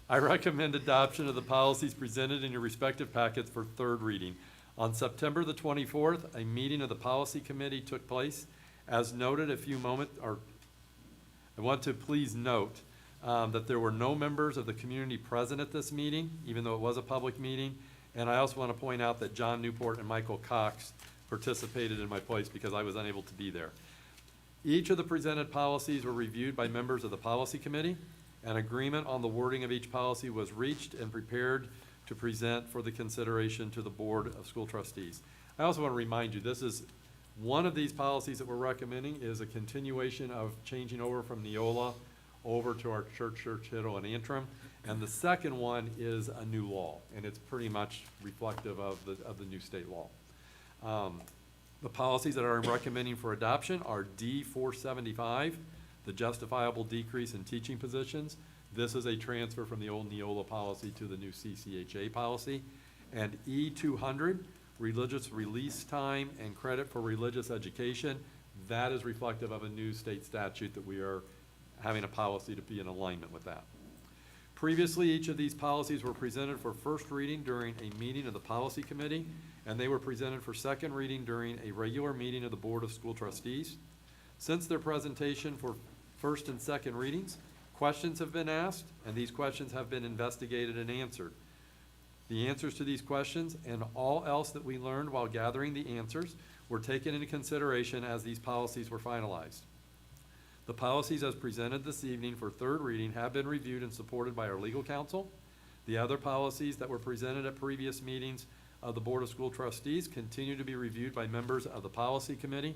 I recommend adoption of the policies presented in your respective packets for third reading. On September the 24th, a meeting of the policy committee took place. As noted I want to please note that there were no members of the community present at this meeting, even though it was a public meeting. And I also want to point out that John Newport and Michael Cox participated in my place because I was unable to be there. Each of the presented policies were reviewed by members of the policy committee. An agreement on the wording of each policy was reached and prepared to present for the consideration to the Board of School Trustees. I also want to remind you, this is one of these policies that we're recommending is a continuation of changing over from Neola over to our church, Hittle, and Antrim. And the second one is a new law, and it's pretty much reflective of the new state law. The policies that I'm recommending for adoption are D-475, the justifiable decrease in teaching positions. This is a transfer from the old Neola policy to the new CCHA policy. And E-200, religious release time and credit for religious education. That is reflective of a new state statute that we are having a policy to be in alignment with that. Previously, each of these policies were presented for first reading during a meeting of the policy committee, and they were presented for second reading during a regular meeting of the Board of School Trustees. Since their presentation for first and second readings, questions have been asked, and these questions have been investigated and answered. The answers to these questions and all else that we learned while gathering the answers were taken into consideration as these policies were finalized. The policies as presented this evening for third reading have been reviewed and supported by our legal counsel. The other policies that were presented at previous meetings of the Board of School Trustees continue to be reviewed by members of the Policy Committee.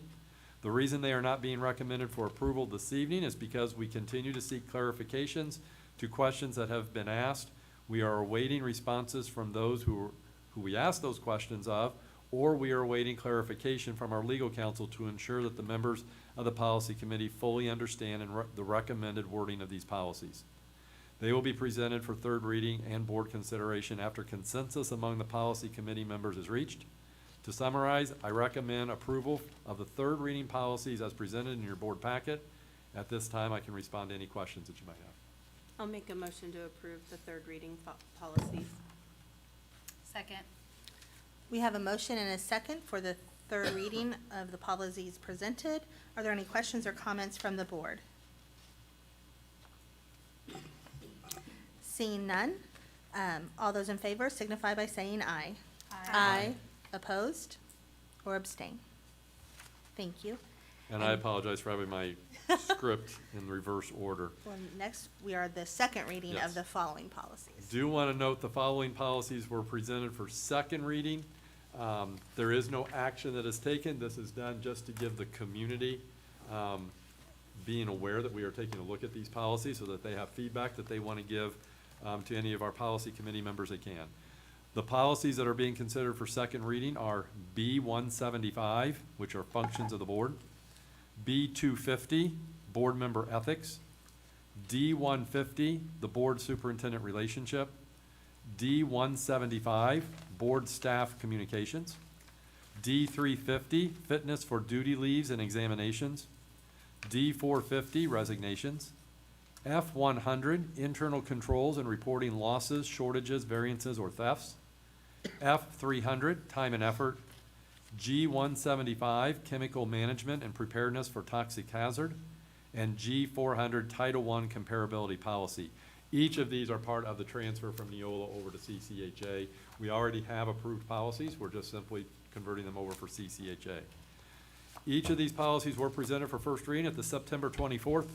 The reason they are not being recommended for approval this evening is because we continue to seek clarifications to questions that have been asked. We are awaiting responses from those who we asked those questions of, or we are awaiting clarification from our legal counsel to ensure that the members of the Policy Committee fully understand the recommended wording of these policies. They will be presented for third reading and board consideration after consensus among the Policy Committee members is reached. To summarize, I recommend approval of the third reading policies as presented in your board packet. At this time, I can respond to any questions that you might have. I'll make a motion to approve the third reading policies. Second. We have a motion and a second for the third reading of the policies presented. Are there any questions or comments from the board? Seeing none, all those in favor signify by saying aye. Aye. Opposed or abstain? Thank you. And I apologize for having my script in reverse order. Well, next, we are the second reading Yes. of the following policies. Do want to note the following policies were presented for second reading. There is no action that is taken. This is done just to give the community being aware that we are taking a look at these policies so that they have feedback that they want to give to any of our policy committee members they can. The policies that are being considered for second reading are B-175, which are functions of the board, B-250, board member ethics, D-150, the board superintendent relationship, D-175, board staff communications, D-350, fitness for duty leaves and examinations, D-450, resignations, F-100, internal controls and reporting losses, shortages, variances, or thefts, F-300, time and effort, G-175, chemical management and preparedness for toxic hazard, and G-400, Title I comparability policy. Each of these are part of the transfer from Neola over to CCHA. We already have approved policies. We're just simply converting them over for CCHA. Each of these policies were presented for first reading at the September 24th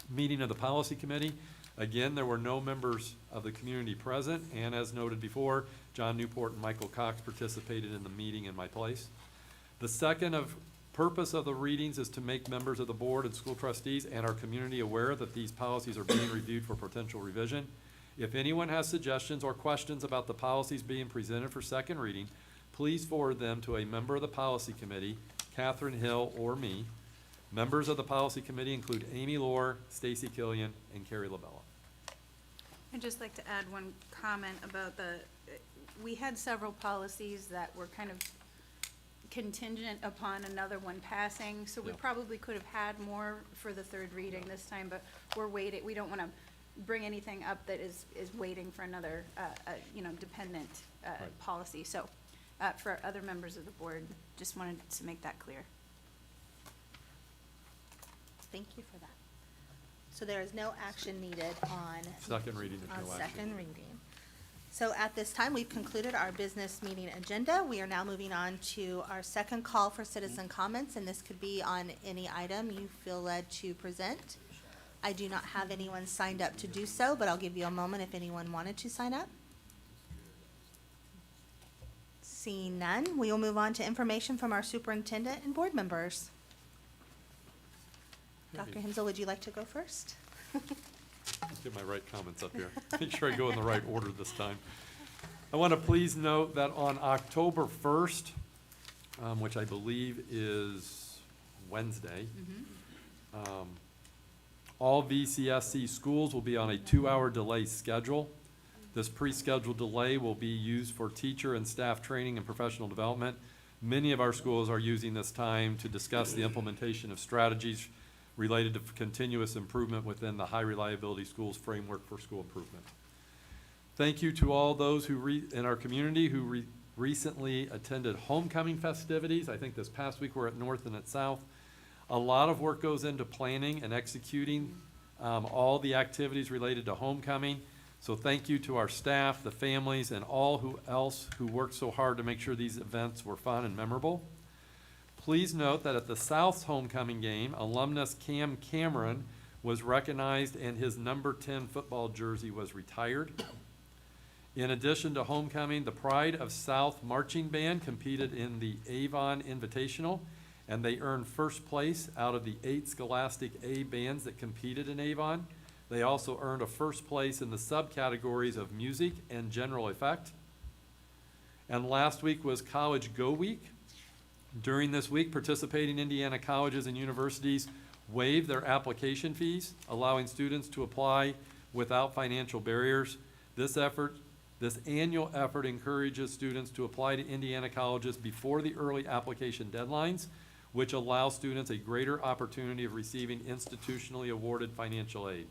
meeting of the Policy Committee. Again, there were no members of the community present, and as noted before, John Newport and Michael Cox participated in the meeting in my place. The second purpose of the readings is to make members of the board and school trustees and our community aware that these policies are being reviewed for potential revision. If anyone has suggestions or questions about the policies being presented for second reading, please forward them to a member of the Policy Committee, Catherine Hill or me. Members of the Policy Committee include Amy Lohr, Stacy Killian, and Carrie LaBella. I'd just like to add one comment about we had several policies that were kind of contingent upon another one passing, so we Yeah. probably could have had more for the third reading this time, but we're waiting, we don't want to bring anything up that is waiting for another, dependent Right. policy. So for other members of the board, just wanted to make that clear. Thank you for that. So there is no action needed on. Second reading, there's no On action. second reading. So at this time, we've concluded our business meeting agenda. We are now moving on to our second call for citizen comments, and this could be on any item you feel led to present. I do not have anyone signed up to do so, but I'll give you a moment if anyone wanted to sign up. Seeing none, we will move on to information from our superintendent and board members. Dr. Hensel, would you like to go first? Let's get my right comments up here. Make sure I go in the right order this time. I want to please note that on October 1st, which I believe is Wednesday, all VCSC schools will be on a 2-hour delay schedule. This pre-scheduled delay will be used for teacher and staff training and professional development. Many of our schools are using this time to discuss the implementation of strategies related to continuous improvement within the high reliability schools framework for school improvement. Thank you to all those in our community who recently attended homecoming festivities. I think this past week we're at North and at South. A lot of work goes into planning and executing all the activities related to homecoming. So thank you to our staff, the families, and all else who worked so hard to make sure these events were fun and memorable. Please note that at the South's homecoming game, alumnus Cam Cameron was recognized and his number 10 football jersey was retired. In addition to homecoming, the Pride of South Marching Band competed in the Avon Invitational, and they earned first place out of the 8 Scholastic A bands that competed in Avon. They also earned a first place in the subcategories of music and general effect. And last week was College Go Week. During this week, participating Indiana colleges and universities waived their application fees, allowing students to apply without financial barriers. This annual effort encourages students to apply to Indiana colleges before the early application deadlines, which allows students a greater opportunity of receiving institutionally awarded financial aid.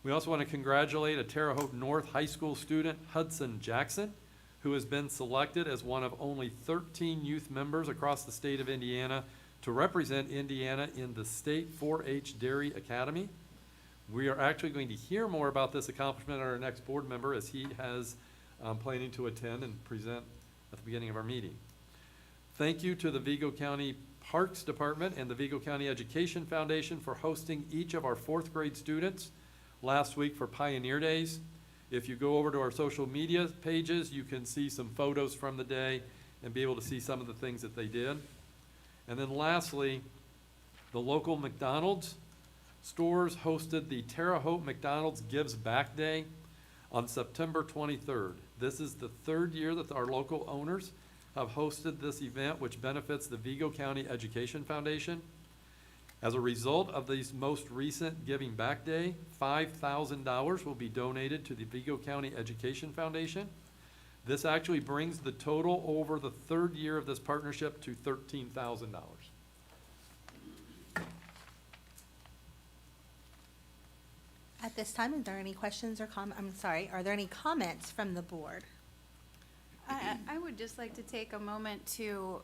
We also want to congratulate a Terre Haute North High School student, Hudson Jackson, who has been selected as one of only 13 youth members across the state of Indiana to represent Indiana in the State 4-H Dairy Academy. We are actually going to hear more about this accomplishment at our next board member, as he has planning to attend and present at the beginning of our meeting. Thank you to the Vigo County Parks Department and the Vigo County Education Foundation for hosting each of our 4th grade students last week for Pioneer Days. If you go over to our social media pages, you can see some photos from the day and be able to see some of the things that they did. And then lastly, the local McDonald's stores hosted the Terre Haute McDonald's Gives Back Day on September 23rd. This is the 3rd year that our local owners have hosted this event, which benefits the Vigo County Education Foundation. As a result of these most recent Giving Back Day, $5,000 will be donated to the Vigo County Education Foundation. This actually brings the total over the 3rd year of this partnership to $13,000. At this time, is there any questions or are there any comments from the board? I would just like to take a moment to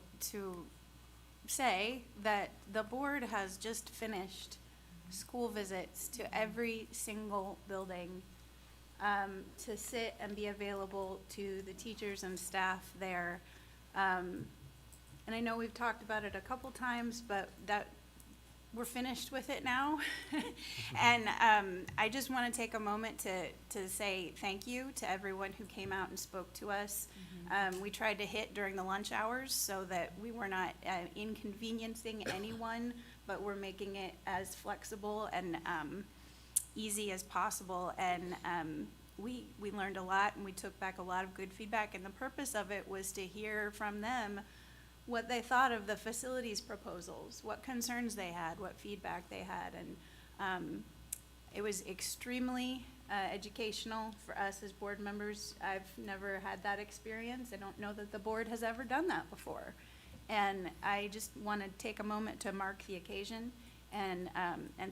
say that the board has just finished school visits to every single building to sit and be available to the teachers and staff there. And I know we've talked about it a couple times, but that we're finished with it now. And I just want to take a moment to say thank you to everyone who came out and spoke to us. We tried to hit during the lunch hours so that we were not inconveniencing anyone, but we're making it as flexible and easy as possible. And we learned a lot, and we took back a lot of good feedback, and the purpose of it was to hear from them what they thought of the facilities proposals, what concerns they had, what feedback they had. And it was extremely educational for us as board members. I've never had that experience. I don't know that the board has ever done that before. And I just want to take a moment to mark the occasion and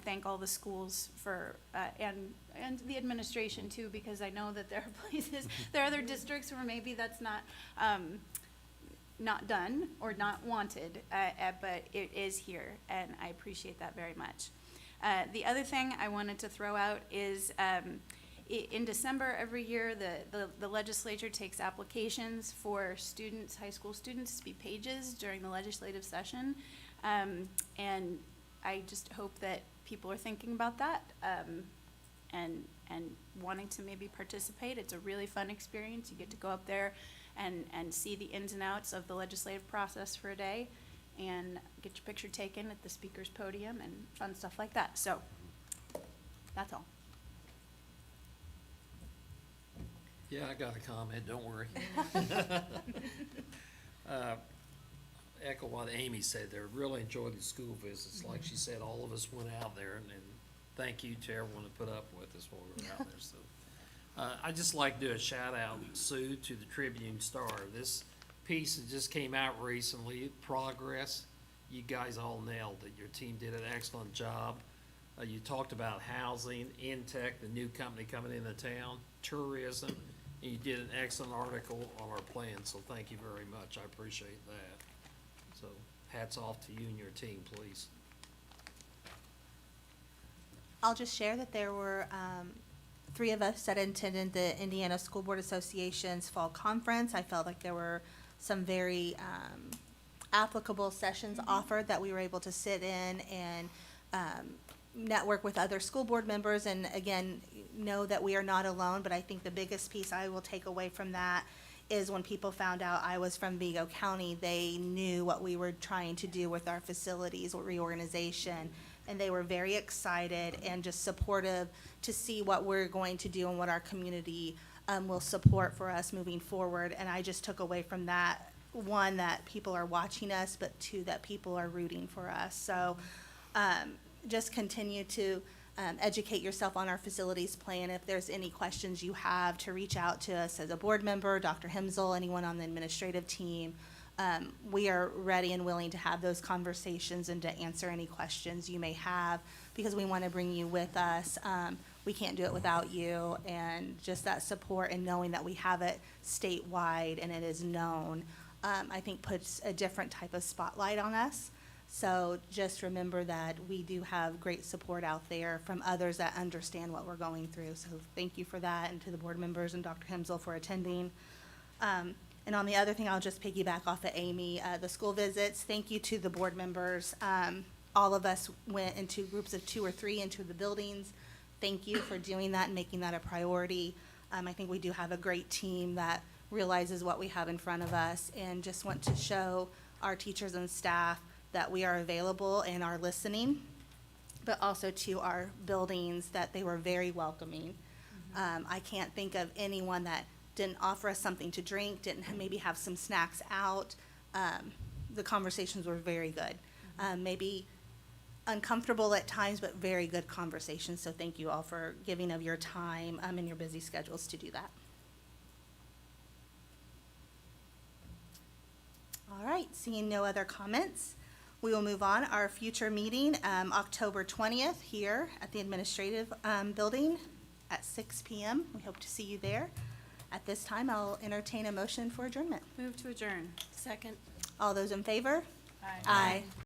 thank all the schools for, and the administration too, because I know that there are places, there are other districts where maybe that's not done or not wanted, but it is here, and I appreciate that very much. The other thing I wanted to throw out is in December every year, the legislature takes applications for students, high school students, to be pages during the legislative session. And I just hope that people are thinking about that and wanting to maybe participate. It's a really fun experience. You get to go up there and see the ins and outs of the legislative process for a day and get your picture taken at the speaker's podium and fun stuff like that. So that's all. Yeah, I got a comment, don't worry. Echo what Amy said there, really enjoyed the school visits. Like she said, all of us went out there, and thank you to everyone that put up with us while we were out there. So I'd just like to do a shout out, Sue, to the Tribune Star. This piece that just came out recently, Progress, you guys all nailed it. Your team did an excellent job. You talked about housing, Intech, the new company coming into town, tourism, and you did an excellent article on our plan, so thank you very much. I appreciate that. So hats off to you and your team, please. I'll just share that there were 3 of us that attended the Indiana School Board Association's fall conference. I felt like there were some very applicable sessions offered that we were able to sit in and network with other school board members. And again, know that we are not alone, but I think the biggest piece I will take away from that is when people found out I was from Vigo County, they knew what we were trying to do with our facilities reorganization. And they were very excited and just supportive to see what we're going to do and what our community will support for us moving forward. And I just took away from that, one, that people are watching us, but two, that people are rooting for us. So just continue to educate yourself on our facilities plan. If there's any questions you have, to reach out to us as a board member, Dr. Hemsel, anyone on the administrative team. We are ready and willing to have those conversations and to answer any questions you may have, because we want to bring you with us. We can't do it without you, and just that support and knowing that we have it statewide and it is known, I think puts a different type of spotlight on us. So just remember that we do have great support out there from others that understand what we're going through. So thank you for that, and to the board members and Dr. Hemsel for attending. And on the other thing, I'll just piggyback off of Amy, the school visits. Thank you to the board members. All of us went into groups of 2 or 3 into the buildings. Thank you for doing that and making that a priority. I think we do have a great team that realizes what we have in front of us, and just want to show our teachers and staff that we are available and are listening, but also to our buildings that they were very welcoming. I can't think of anyone that didn't offer us something to drink, didn't maybe have some snacks out. The conversations were very good. Maybe uncomfortable at times, but very good conversations. So thank you all for giving of your time and your busy schedules to do that. All right, seeing no other comments, we will move on. Our future meeting, October 20th, here at the administrative building at 6 p.m. We hope to see you there. At this time, I'll entertain a motion for adjournment. Move to adjourn. Second. All those in favor? Aye. Aye.